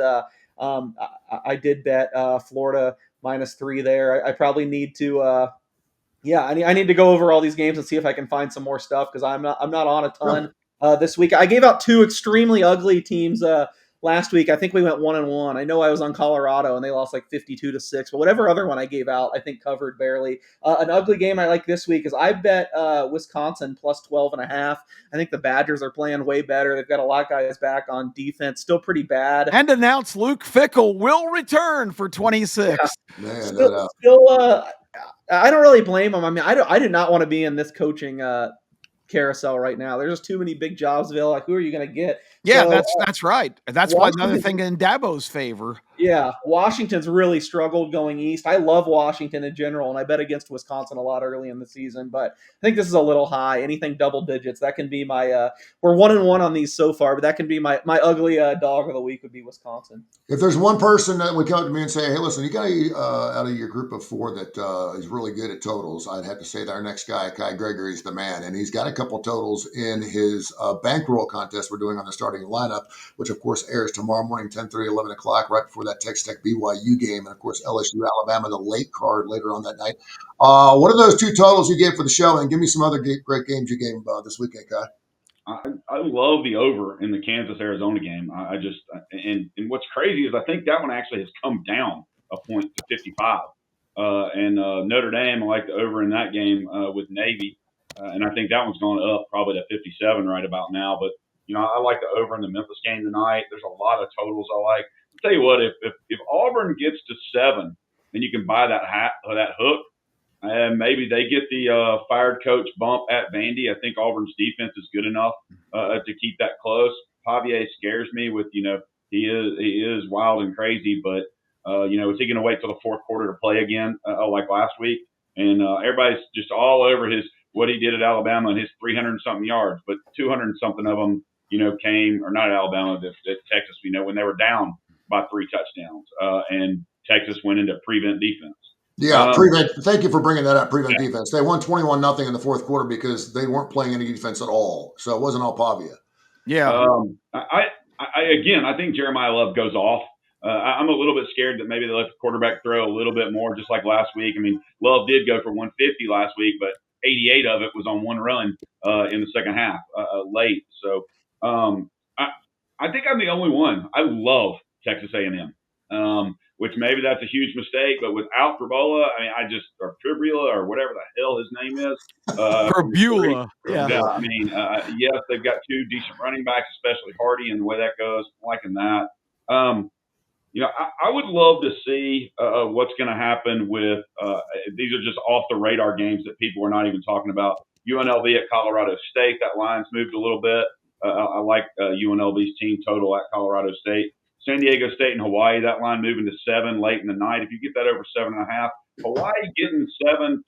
I did bet Florida -3 there. I probably need to. I need to go over all these games and see if I can find some more stuff because I'm not on a ton this week. I gave out 2 extremely ugly teams last week. I think we went 1-1. I know I was on Colorado and they lost like 52-6, but whatever other one I gave out, I think covered barely. An ugly game I like this week is I bet Wisconsin +12.5. I think the Badgers are playing way better. They've got a lot of guys back on defense, still pretty bad. And announced Luke Fickell will return for 26. Yeah. Man, still I don't really blame him. I mean, I did not want to be in this coaching carousel right now. There's just too many big jobs, Bill. Like, who are you going to get? Yeah, so, that's right. That's why another thing in Dabo's favor. Yeah, Washington's really struggled going east. I love Washington in general, and I bet against Wisconsin a lot early in the season, but I think this is a little high. Anything double digits, that can be my we're 1-1 on these so far, but that can be my ugly dog of the week would be Wisconsin. If there's one person that would come to me and say, hey, listen, you got out of your group of 4 that is really good at totals, I'd have to say that our next guy, Kai Gregory, is the man, and he's got a couple totals in his bankroll contest we're doing on the starting lineup, which of course airs tomorrow morning, 10:30, 11 o'clock, right before that Texas Tech BYU game, and of course LSU Alabama, the late card later on that night. What are those 2 totals you gave for the show? And give me some other great games you gave this weekend, Kai. I love the over in the Kansas-Arizona game. And what's crazy is I think that one actually has come down a point to 55. And Notre Dame, I like the over in that game with Navy. And I think that one's going up probably to 57 right about now. But, I like the over in the Memphis game tonight. There's a lot of totals I like. I'll tell you what, if Auburn gets to 7 and you can buy that hook, and maybe they get the fired coach bump at Vandy. I think Auburn's defense is good enough to keep that close. Pavier scares me with, he is wild and crazy, but, is he going to wait till the fourth quarter to play again like last week? And everybody's just all over what he did at Alabama and his 300-something yards, but 200-something of them, came, or not at Alabama, at Texas, when they were down by 3 touchdowns. And Texas went into prevent defense. Yeah, prevent. Thank you for bringing that up. Prevent defense. They won 21-0 in the fourth quarter because they weren't playing any defense at all. So it wasn't all Pavia. Yeah. I think Jeremiah Love goes off. I'm a little bit scared that maybe they let the quarterback throw a little bit more, just like last week. I mean, Love did go for 150 last week, but 88 of it was on one run in the second half late. So I think I'm the only one. I love Texas A&M. Which maybe that's a huge mistake, but without Perbola, or Tribula or whatever the hell his name is. Perbula. Yeah. Yes, they've got 2 decent running backs, especially Hardy, and the way that goes, I'm liking that. I would love to see what's going to happen with these are just off the radar games that people are not even talking about. UNLV at Colorado State, that line's moved a little bit. I like UNLV's team total at Colorado State. San Diego State and Hawaii, that line moving to 7 late in the night. If you get that over 7.5, Hawaii getting 7+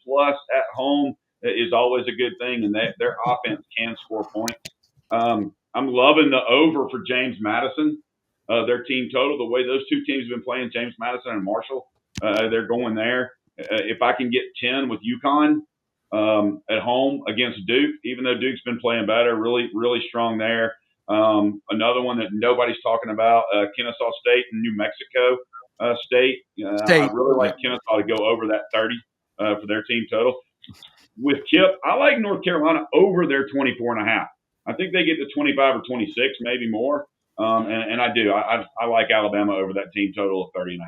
at home is always a good thing, and their offense can score points. I'm loving the over for James Madison, their team total. The way those 2 teams have been playing, James Madison and Marshall, they're going there. If I can get 10 with UConn at home against Duke, even though Duke's been playing better, really, really strong there. Another one that nobody's talking about, Kennesaw State and New Mexico State. I really like Kennesaw to go over that 30 for their team total. With Kip, I like North Carolina over their 24.5. I think they get to 25 or 26, maybe more. And I do. I like Alabama over that team total of 30.5.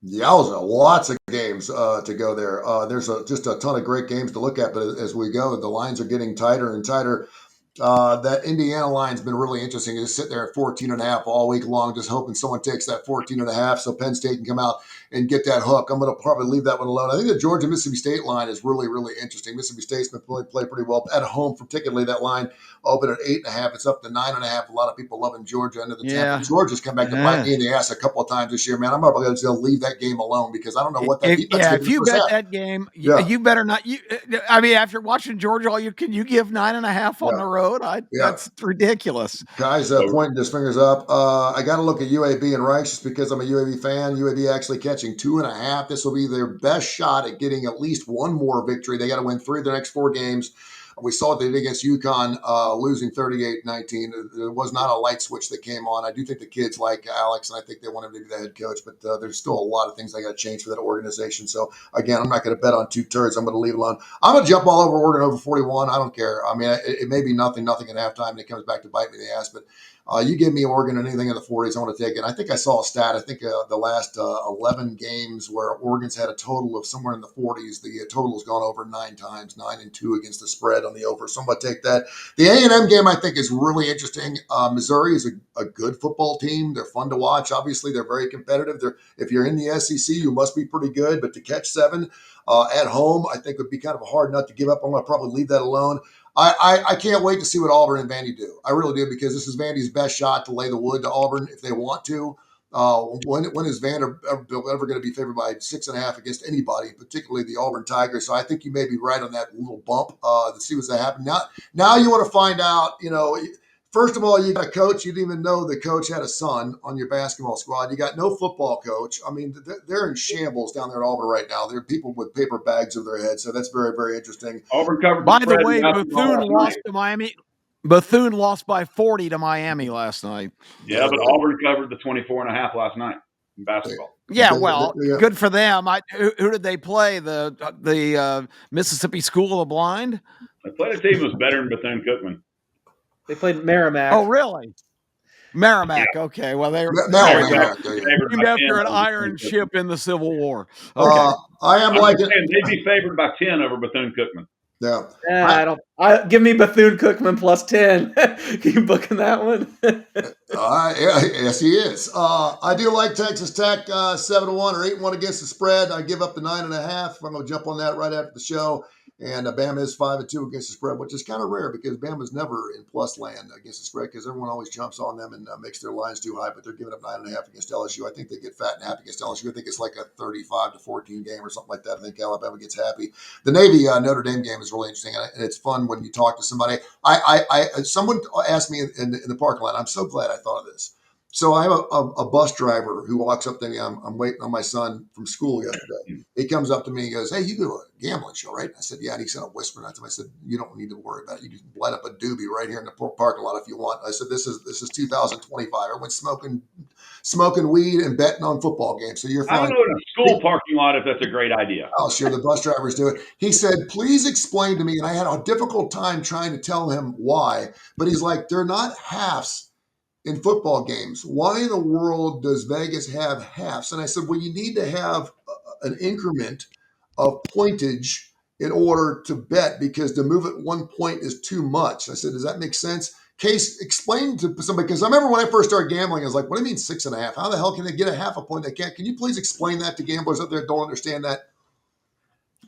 Yowza, lots of games to go there. There's just a ton of great games to look at, but as we go, the lines are getting tighter and tighter. That Indiana line's been really interesting. Just sit there at 14.5 all week long, just hoping someone takes that 14.5 so Penn State can come out and get that hook. I'm going to probably leave that one alone. I think the Georgia Mississippi State line is really, really interesting. Mississippi State's been played pretty well at home, particularly that line open at 8.5. It's up to 9.5. A lot of people loving Georgia under the 10. Yeah. Georgia's come back to bite me in the ass a couple of times this year, man. I'm probably going to leave that game alone because I don't know what that defense if you bet that game, you better not. I mean, after watching Georgia, you give 9.5 on the road. That's ridiculous. Guys pointing his fingers up. I got to look at UAB and Rice just because I'm a UAB fan. UAB actually catching 2.5. This will be their best shot at getting at least one more victory. They got to win 3 of the next 4 games. We saw what they did against UConn, losing 38-19. There was not a light switch that came on. I do think the kids like Alex, and I think they want him to be the head coach, but there's still a lot of things they got to change for that organization. So, again, I'm not going to bet on 2 turds. I'm going to leave it alone. I'm going to jump all over Oregon over 41. I don't care. I mean, it may be nothing at halftime, and it comes back to bite me in the ass, but you give me Oregon and anything in the 40s, I want to take it. I think I saw a stat. I think the last 11 games where Oregon's had a total of somewhere in the 40s, the total has gone over 9 times, 9-2 against the spread on the over. So I'm going to take that. The A&M game I think is really interesting. Missouri is a good football team. They're fun to watch. Obviously, they're very competitive. If you're in the SEC, you must be pretty good. But to catch 7 at home, I think would be kind of a hard nut to give up. I'm going to probably leave that alone. I can't wait to see what Auburn and Vandy do. I really do, because this is Vandy's best shot to lay the wood to Auburn if they want to. When is Vanderbilt ever going to be favored by 6.5 against anybody, particularly the Auburn Tigers? So I think you may be right on that little bump to see what's happening. Now you want to find out, first of all, you got a coach. You didn't even know the coach had a son on your basketball squad. You got no football coach. I mean, they're in shambles down there at Auburn right now. There are people with paper bags over their heads. So that's very, very interesting. Auburn covered. By the way, Bethune lost to Miami. Bethune lost by 40 to Miami last night. Yeah, but Auburn covered the 24.5 last night in basketball. Yeah, well, good for them. Who did they play? The Mississippi School of the Blind? They played a team that was better than Bethune-Cookman. They played Merrimack. Oh, really? Merrimack. Yeah. Okay. Well, they were named after an iron ship in the Civil War. Okay. They'd be favored by 10 over Bethune-Cookman. Yeah. Give me Bethune-Cookman plus 10. Keep booking that one. Yes, he is. I do like Texas Tech 7-1 or 8-1 against the spread. I give up the 9.5. I'm going to jump on that right after the show. And Bama is 5-2 against the spread, which is kind of rare because Bama's never in plus land against the spread because everyone always jumps on them and makes their lines too high, but they're giving up 9.5 against LSU. I think they get fat and happy against LSU. I think it's like a 35-14 game or something like that. I think Alabama gets happy. The Navy Notre Dame game is really interesting, and it's fun when you talk to somebody. Someone asked me in the parking lot. I'm so glad I thought of this. So I have a bus driver who walks up to me. I'm waiting on my son from school yesterday. He comes up to me and goes, "Hey, you do a gambling show, right?" I said, "Yeah." And he said, whispering to me. I said, "You don't need to worry about it. You can light up a doobie right here in the parking lot if you want." I said, "This is 2025. Everyone's smoking weed and betting on football games. So you're fine." I don't know in a school parking lot if that's a great idea. Oh, sure. The bus drivers do it. He said, "Please explain to me." And I had a difficult time trying to tell him why. But he's like, "They're not halves in football games. Why in the world does Vegas have halves?" And I said, "Well, you need to have an increment of pointage in order to bet because to move at 1 point is too much." I said, "Does that make sense?" Case, explain to somebody, because I remember when I first started gambling, I was like, "What do you mean 6.5? How the hell can they get a half a point? They can't." Can you please explain that to gamblers out there that don't understand that?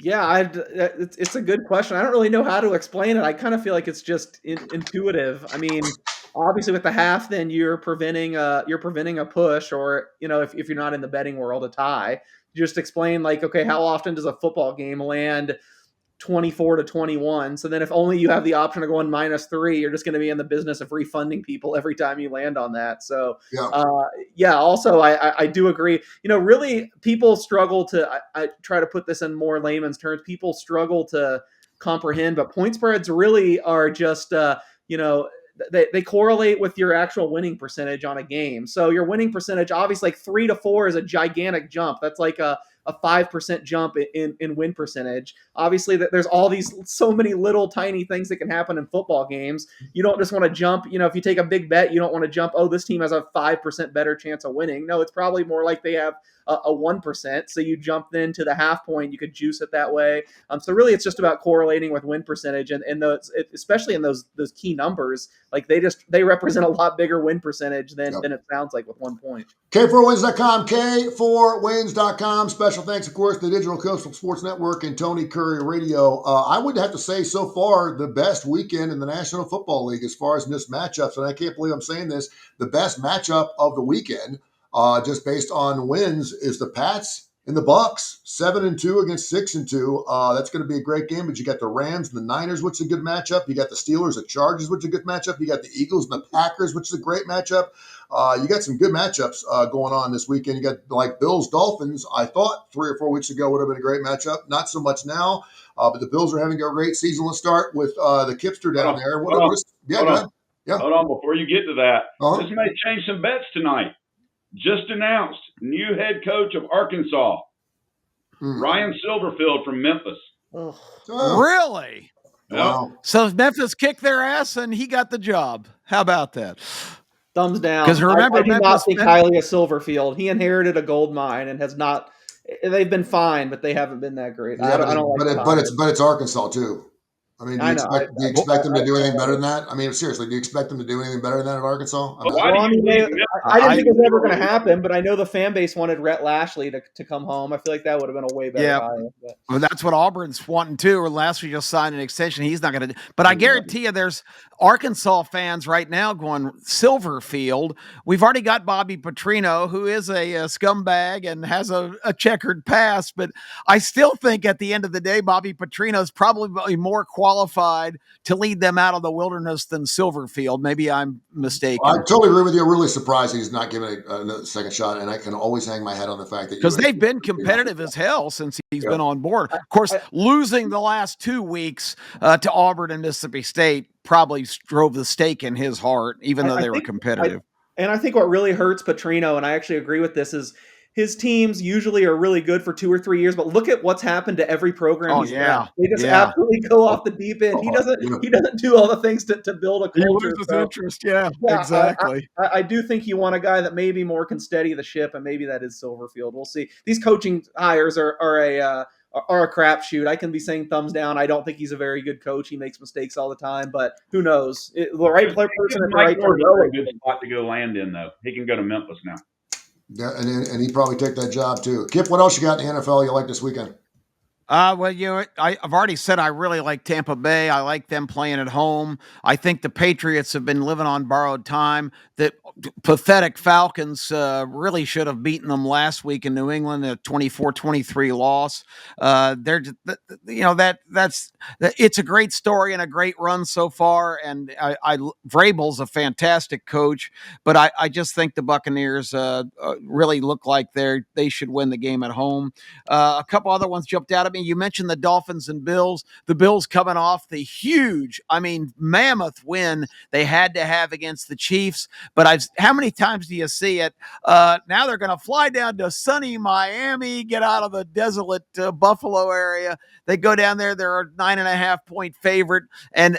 Yeah, it's a good question. I don't really know how to explain it. I kind of feel like it's just intuitive. I mean, obviously with the half, then you're preventing a push, or if you're not in the betting world, a tie. You just explain like, okay, how often does a football game land 24-21? So then if only you have the option of going -3, you're just going to be in the business of refunding people every time you land on that. So also I do agree. Really people struggle to, I try to put this in more layman's terms. People struggle to comprehend, but point spreads really are just, they correlate with your actual winning percentage on a game. So your winning percentage, obviously like 3-4 is a gigantic jump. That's like a a 5% jump in win percentage. Obviously, that there's all these so many little tiny things that can happen in football games. You don't just want to jump. If you take a big bet, you don't want to jump. Oh, this team has a 5% better chance of winning. No, it's probably more like they have a 1%. So you jump then to the half point. You could juice it that way. So really, it's just about correlating with win percentage, and those, especially in those key numbers, like they represent a lot bigger win percentage than it sounds like with 1 point. K4Wins.com, K4Wins.com. Special thanks, of course, to the Digital Coastal Sports Network and Tony Curre Radio. I would have to say, so far, the best weekend in the National Football League as far as missed matchups, and I can't believe I'm saying this, the best matchup of the weekend, just based on wins, is the Pats and the Bucks, 7-2 against 6-2. That's going to be a great game. But you got the Rams and the Niners, which is a good matchup. You got the Steelers and Chargers, which is a good matchup. You got the Eagles and the Packers, which is a great matchup. You got some good matchups going on this weekend. You got like Bills Dolphins. I thought 3 or 4 weeks ago would have been a great matchup. Not so much now. But the Bills are having a great season. Let's start with the Kipster down there. Go ahead. Yeah. Hold on. Before you get to that, this may change some bets tonight. Just announced, new head coach of Arkansas, Ryan Silverfield from Memphis. Oh. Really? Wow. So Memphis kicked their ass and he got the job. How about that? Thumbs down. Because remember, I do not think highly of Silverfield. He inherited a gold mine and has not. They've been fine, but they haven't been that great. Yeah, but it's Arkansas too. I mean, do you expect them to do anything better than that? I mean, seriously, do you expect them to do anything better than that at Arkansas? I didn't think it was ever going to happen, but I know the fan base wanted Rhett Lashley to come home. I feel like that would have been a way better hire. Well, that's what Auburn's wanting too. Or Lashley just signed an extension. He's not going to. But I guarantee you, there's Arkansas fans right now going, Silverfield. We've already got Bobby Petrino, who is a scumbag and has a checkered past. But I still think at the end of the day, Bobby Petrino is probably more qualified to lead them out of the wilderness than Silverfield. Maybe I'm mistaken. I totally agree with you. I'm really surprised he's not giving a second shot, and I can always hang my head on the fact that because they've been competitive as hell since he's been on board. Of course, losing the last 2 weeks to Auburn and Mississippi State probably drove the stake in his heart, even though they were competitive. And I think what really hurts Petrino, and I actually agree with this, is his teams usually are really good for 2 or 3 years, but look at what's happened to every program he's in. They just absolutely go off the deep end. He doesn't do all the things to build a culture. He loses interest. Yeah, exactly. I do think you want a guy that maybe more can steady the ship, and maybe that is Silverfield. We'll see. These coaching hires are a crapshoot. I can be saying thumbs down. I don't think he's a very good coach. He makes mistakes all the time, but who knows? The right person at the right time. A good spot to go land in, though. He can go to Memphis now. Yeah, and he'd probably take that job too. Kip, what else you got in the NFL you like this weekend? Well, I've already said I really like Tampa Bay. I like them playing at home. I think the Patriots have been living on borrowed time. The pathetic Falcons really should have beaten them last week in New England, a 24-23 loss. It's a great story and a great run so far. And Vrabel's a fantastic coach, but I just think the Buccaneers really look like they should win the game at home. A couple other ones jumped out at me. You mentioned the Dolphins and Bills. The Bills coming off the huge, mammoth win they had to have against the Chiefs. But how many times do you see it? Now they're going to fly down to sunny Miami, get out of the desolate Buffalo area. They go down there. They're a 9.5-point favorite. And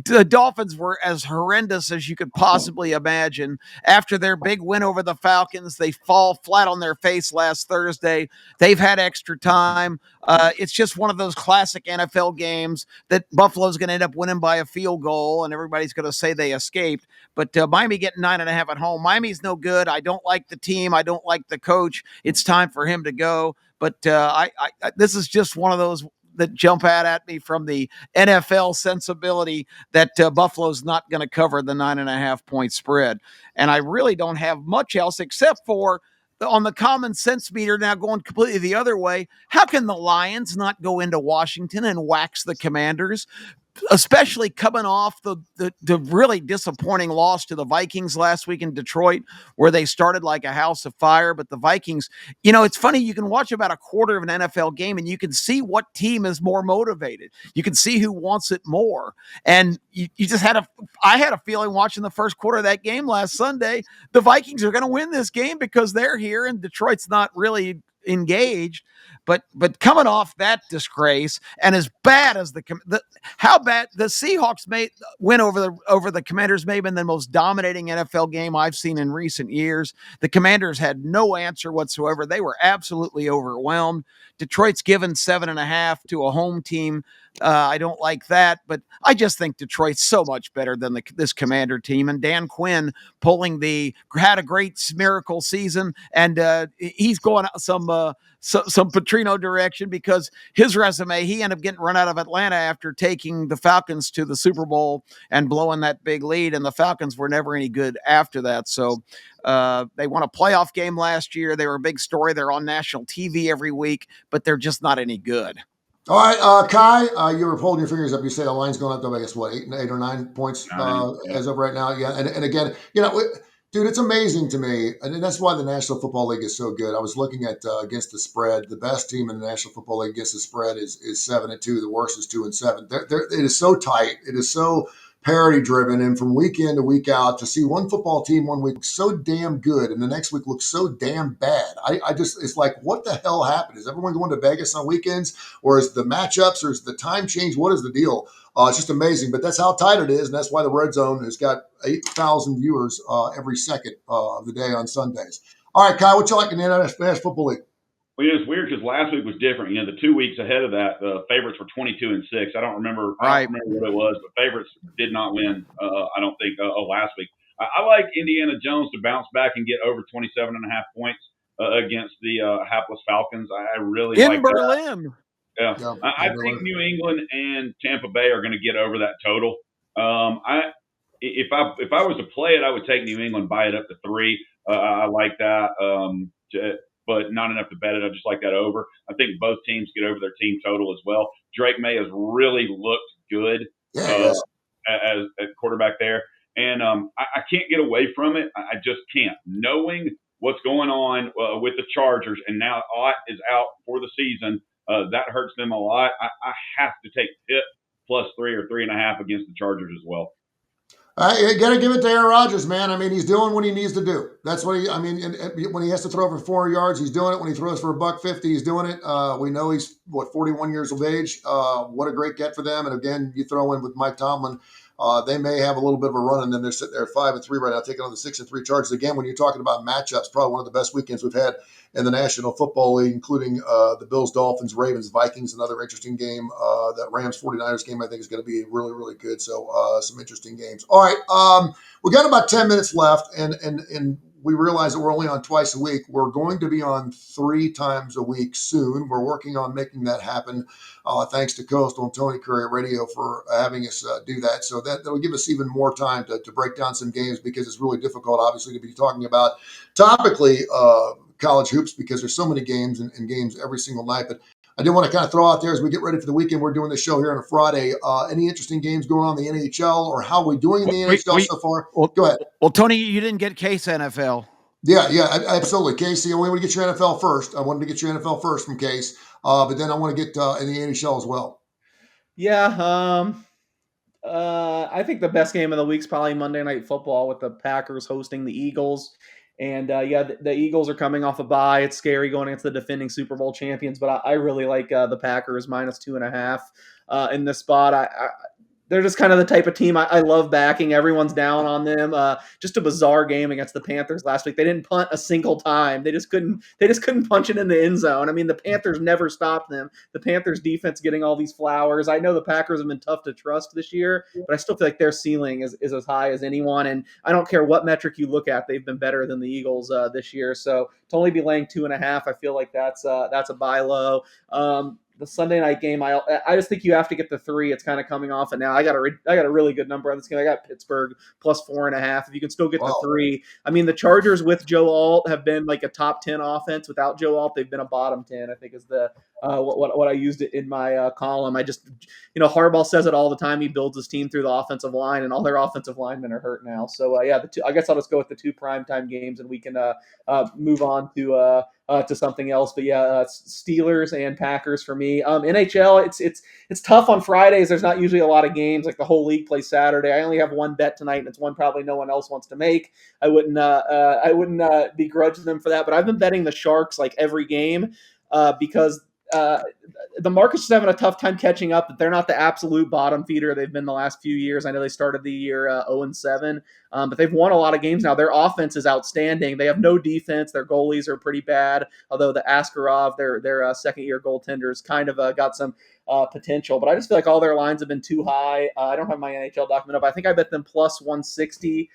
the Dolphins were as horrendous as you could possibly imagine. After their big win over the Falcons, they fall flat on their face last Thursday. They've had extra time. It's just one of those classic NFL games that Buffalo's going to end up winning by a field goal, and everybody's going to say they escaped. But Miami getting 9.5 at home. Miami's no good. I don't like the team. I don't like the coach. It's time for him to go. But this is just one of those that jump out at me from the NFL sensibility that Buffalo's not going to cover the 9.5-point spread. And I really don't have much else except for on the common sense meter now going completely the other way. How can the Lions not go into Washington and wax the Commanders? Especially coming off the really disappointing loss to the Vikings last week in Detroit, where they started like a house of fire. But the Vikings, it's funny. You can watch about a quarter of an NFL game and you can see what team is more motivated. You can see who wants it more. And you just I had a feeling watching the first quarter of that game last Sunday, the Vikings are going to win this game because they're here and Detroit's not really engaged. But coming off that disgrace, and as bad as how bad the Seahawks win over the Commanders may have been the most dominating NFL game I've seen in recent years. The Commanders had no answer whatsoever. They were absolutely overwhelmed. Detroit's given 7.5 to a home team. I don't like that, but I just think Detroit's so much better than this Commander team. And Dan Quinn had a great miracle season, and he's going some Petrino direction because his resume, he ended up getting run out of Atlanta after taking the Falcons to the Super Bowl and blowing that big lead, and the Falcons were never any good after that. So they won a playoff game last year. They were a big story. They're on national TV every week, but they're just not any good. All right, Kai, you were holding your fingers up. You say the line's going up to, I guess, what, 8 or 9 points as of right now? Yeah, and again, dude, it's amazing to me, and that's why the National Football League is so good. I was looking at against the spread. The best team in the National Football League against the spread is 7-2. The worst is 2-7. It is so tight. It is so parity driven, and from week in to week out, to see one football team one week so damn good and the next week looks so damn bad. I just, it's like, what the hell happened? Is everyone going to Vegas on weekends, or is the matchups, or is the time change? What is the deal? It's just amazing, but that's how tight it is, and that's why the Red Zone has got 8,000 viewers every second of the day on Sundays. All right, Kai, what you like in the National Football League? Well, it's weird because last week was different. The 2 weeks ahead of that, the favorites were 22-6. I don't remember what it was, but favorites did not win. I don't think last week. I like Indiana Jones to bounce back and get over 27.5 points against the hapless Falcons. I really like Berlin. That. Yeah, I think New England and Tampa Bay are going to get over that total. If I was to play it, I would take New England, buy it up to 3. I like that. But not enough to bet it. I just like that over. I think both teams get over their team total as well. Drake May has really looked good as quarterback there. And I can't get away from it. I just can't. Knowing what's going on with the Chargers, and now Ott is out for the season, that hurts them a lot. I have to take Pitt +3 or 3.5 against the Chargers as well. You got to give it to Aaron Rodgers, man. I mean, he's doing what he needs to do. That's what and when he has to throw for 4 yards, he's doing it. When he throws for $150, he's doing it. We know he's 41 years of age. What a great get for them. And again, you throw in with Mike Tomlin, they may have a little bit of a run, and then they're sitting there at 5-3 right now, taking on the 6-3 Chargers. Again, when you're talking about matchups, probably one of the best weekends we've had in the National Football League, including the Bills, Dolphins, Ravens, Vikings, another interesting game. That Rams 49ers game, I think, is going to be really, really good. So some interesting games. All right, we got about 10 minutes left, and we realize that we're only on twice a week. We're going to be on 3 times a week soon. We're working on making that happen. Thanks to Coastal and Tony Kurre Radio for having us do that. So that'll give us even more time to break down some games, because it's really difficult, obviously, to be talking about topically college hoops, because there's so many games and games every single night. But I did want to kind of throw out there, as we get ready for the weekend, we're doing this show here on a Friday. Any interesting games going on in the NHL, or how are we doing in the NHL so far? Well, go ahead. Well, Tony, you didn't get Case NFL. Yeah, absolutely. Casey, I wanted to get your NFL first. I wanted to get your NFL first from Case, but then I want to get in the NHL as well. Yeah, I think the best game of the week is probably Monday Night Football, with the Packers hosting the Eagles. And the Eagles are coming off a bye. It's scary going against the defending Super Bowl champions, but I really like the Packers -2.5 in this spot. They're just kind of the type of team I love backing. Everyone's down on them. Just a bizarre game against the Panthers last week. They didn't punt a single time. They just couldn't punch it in the end zone. I mean, the Panthers never stopped them. The Panthers defense getting all these flowers. I know the Packers have been tough to trust this year, but I still feel like their ceiling is as high as anyone. And I don't care what metric you look at, they've been better than the Eagles this year. So to only be laying 2.5, I feel like that's a buy low. The Sunday night game, I just think you have to get the 3. It's kind of coming off, and now I got a really good number on this game. I got Pittsburgh +4.5. If you can still get the 3, I mean, the Chargers with Joe Alt have been like a top 10 offense. Without Joe Alt, they've been a bottom 10. I think is the what I used it in my column. I just, Harbaugh says it all the time. He builds his team through the offensive line, and all their offensive linemen are hurt now. So I guess I'll just go with the 2 primetime games, and we can move on to to something else. But yeah, Steelers and Packers for me. NHL, it's tough on Fridays. There's not usually a lot of games. Like the whole league plays Saturday. I only have one bet tonight, and it's one probably no one else wants to make. I wouldn't begrudge them for that. But I've been betting the Sharks like every game because the market's just having a tough time catching up. That they're not the absolute bottom feeder they've been the last few years. I know they started the year 0-7, but they've won a lot of games now. Their offense is outstanding. They have no defense. Their goalies are pretty bad. Although the Askarov, their second-year goaltender, has kind of got some potential. But I just feel like all their lines have been too high. I don't have my NHL document up. I think I bet them plus 160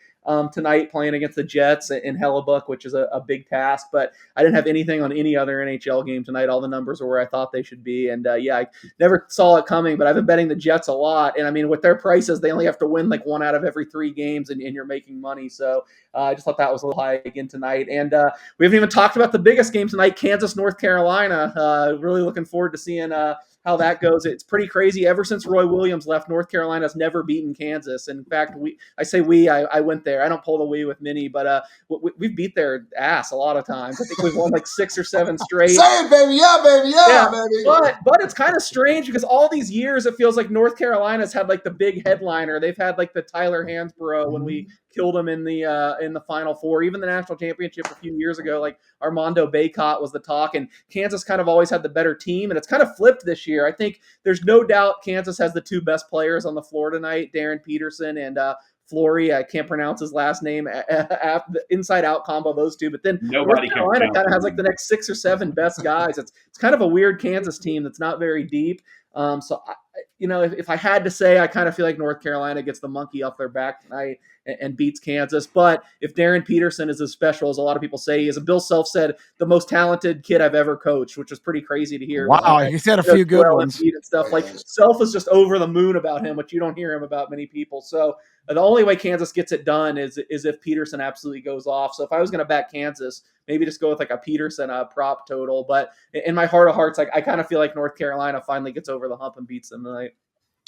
tonight playing against the Jets in Hellebuck, which is a big task. But I didn't have anything on any other NHL game tonight. All the numbers were where I thought they should be. And I never saw it coming, but I've been betting the Jets a lot. And I mean, with their prices, they only have to win like 1 out of every 3 games and you're making money. So I just thought that was a little high again tonight. And we haven't even talked about the biggest game tonight, Kansas, North Carolina. Really looking forward to seeing how that goes. It's pretty crazy. Ever since Roy Williams left, North Carolina's never beaten Kansas. In fact, I went there. I don't pull the we with Minnie, but we've beat their ass a lot of times. I think we've won like 6 or 7 straight. Say it, baby. Yeah, baby. Yeah, baby. But it's kind of strange because all these years it feels like North Carolina's had like the big headliner. They've had like the Tyler Hansbrough when we killed him in the Final Four, even the national championship a few years ago. Like Armando Bacot was the talk, and Kansas kind of always had the better team, and it's kind of flipped this year. I think there's no doubt Kansas has the 2 best players on the floor tonight, Darren Peterson and Flory. I can't pronounce his last name. The inside-out combo, those 2. But then Nobody North Carolina kind of has like the next 6 or 7 best guys. It's kind of a weird Kansas team that's not very deep. If I had to say, I kind of feel like North Carolina gets the monkey off their back tonight and beats Kansas. But if Darren Peterson is as special as a lot of people say he is, and Bill Self said the most talented kid I've ever coached, which was pretty crazy to hear. Wow, he said a few good ones. And stuff. Like Self is just over the moon about him, which you don't hear him about many people. So the only way Kansas gets it done is if Peterson absolutely goes off. So if I was going to bet Kansas, maybe just go with like a Peterson prop total. But in my heart of hearts, I kind of feel like North Carolina finally gets over the hump and beats them tonight.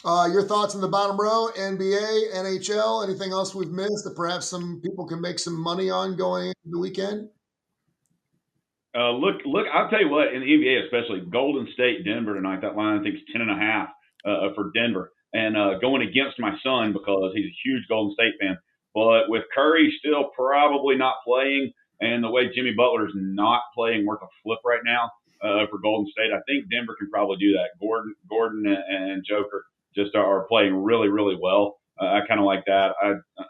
Your thoughts in the bottom row, NBA, NHL, anything else we've missed that perhaps some people can make some money on going into the weekend? Look, I'll tell you what, in the NBA especially, Golden State, Denver tonight, that line I think is 10.5 for Denver. And going against my son because he's a huge Golden State fan. But with Curry still probably not playing and the way Jimmy Butler's not playing worth a flip right now for Golden State, I think Denver can probably do that. Gordon and Joker just are playing really, really well. I kind of like that.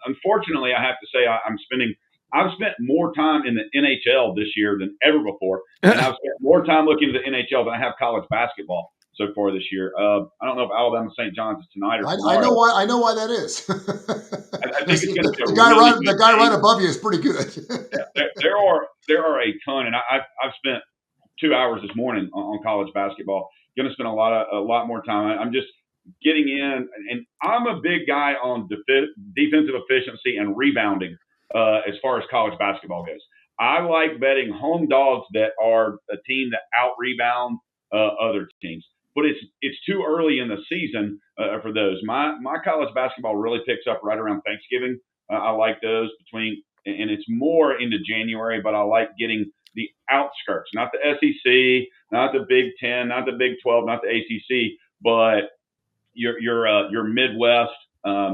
Unfortunately, I have to say I've spent more time in the NHL this year than ever before, and I've spent more time looking at the NHL than I have college basketball so far this year. I don't know if Alabama St. John's is tonight or tomorrow. I know why that is. I think it's going to be the guy right above you is pretty good. there are a ton, and I've spent 2 hours this morning on college basketball. Going to spend a lot more time. I'm just getting in, and I'm a big guy on defensive efficiency and rebounding as far as college basketball goes. I like betting home dogs that are a team that out-rebound other teams. But it's too early in the season for those. My college basketball really picks up right around Thanksgiving. I like those and it's more into January, but I like getting the outskirts, not the SEC, not the Big 10, not the Big 12, not the ACC, but your Midwest,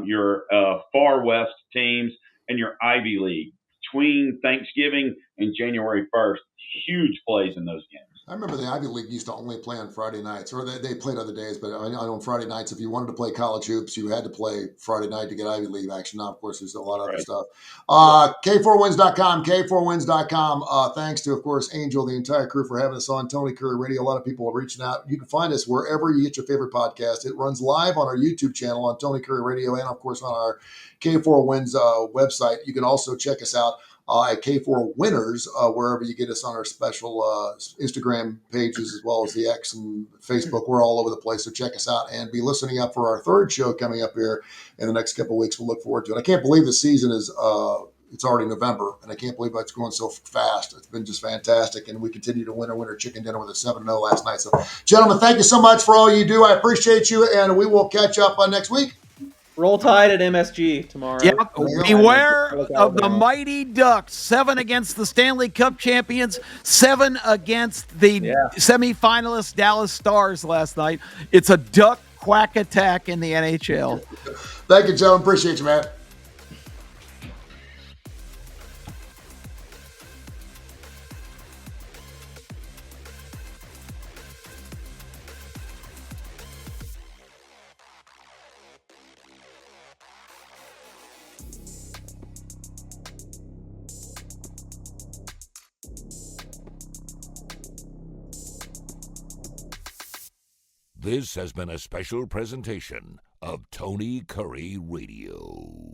your Far West teams, and your Ivy League between Thanksgiving and January 1st. Huge plays in those games. I remember the Ivy League used to only play on Friday nights, or they played other days, but I know on Friday nights, if you wanted to play college hoops, you had to play Friday night to get Ivy League action. Now, of course, there's a lot of other stuff. K4Wins.com, K4Wins.com. Thanks to, of course, Angel, the entire crew for having us on Tony Kurre Radio. A lot of people are reaching out. You can find us wherever you get your favorite podcast. It runs live on our YouTube channel on Tony Kurre Radio and, of course, on our K4Wins website. You can also check us out at K4Winners, wherever you get us on our special Instagram pages, as well as the X and Facebook. We're all over the place, so check us out and be listening up for our 3rd show coming up here in the next couple of weeks. We'll look forward to it. I can't believe the season is it's already November, and I can't believe it's going so fast. It's been just fantastic, and we continue to win our winter chicken dinner with a 7-0 last night. So, gentlemen, thank you so much for all you do. I appreciate you, and we will catch up next week. Roll Tide at MSG tomorrow. Yeah, beware Look of the Alabama. Mighty Ducks. 7 against the Stanley Cup champions, 7 against the semifinalist Dallas Stars last night. It's a duck quack attack in the NHL. Thank you, Joe. Appreciate you, man. This has been a special presentation of Tony Kurre Radio.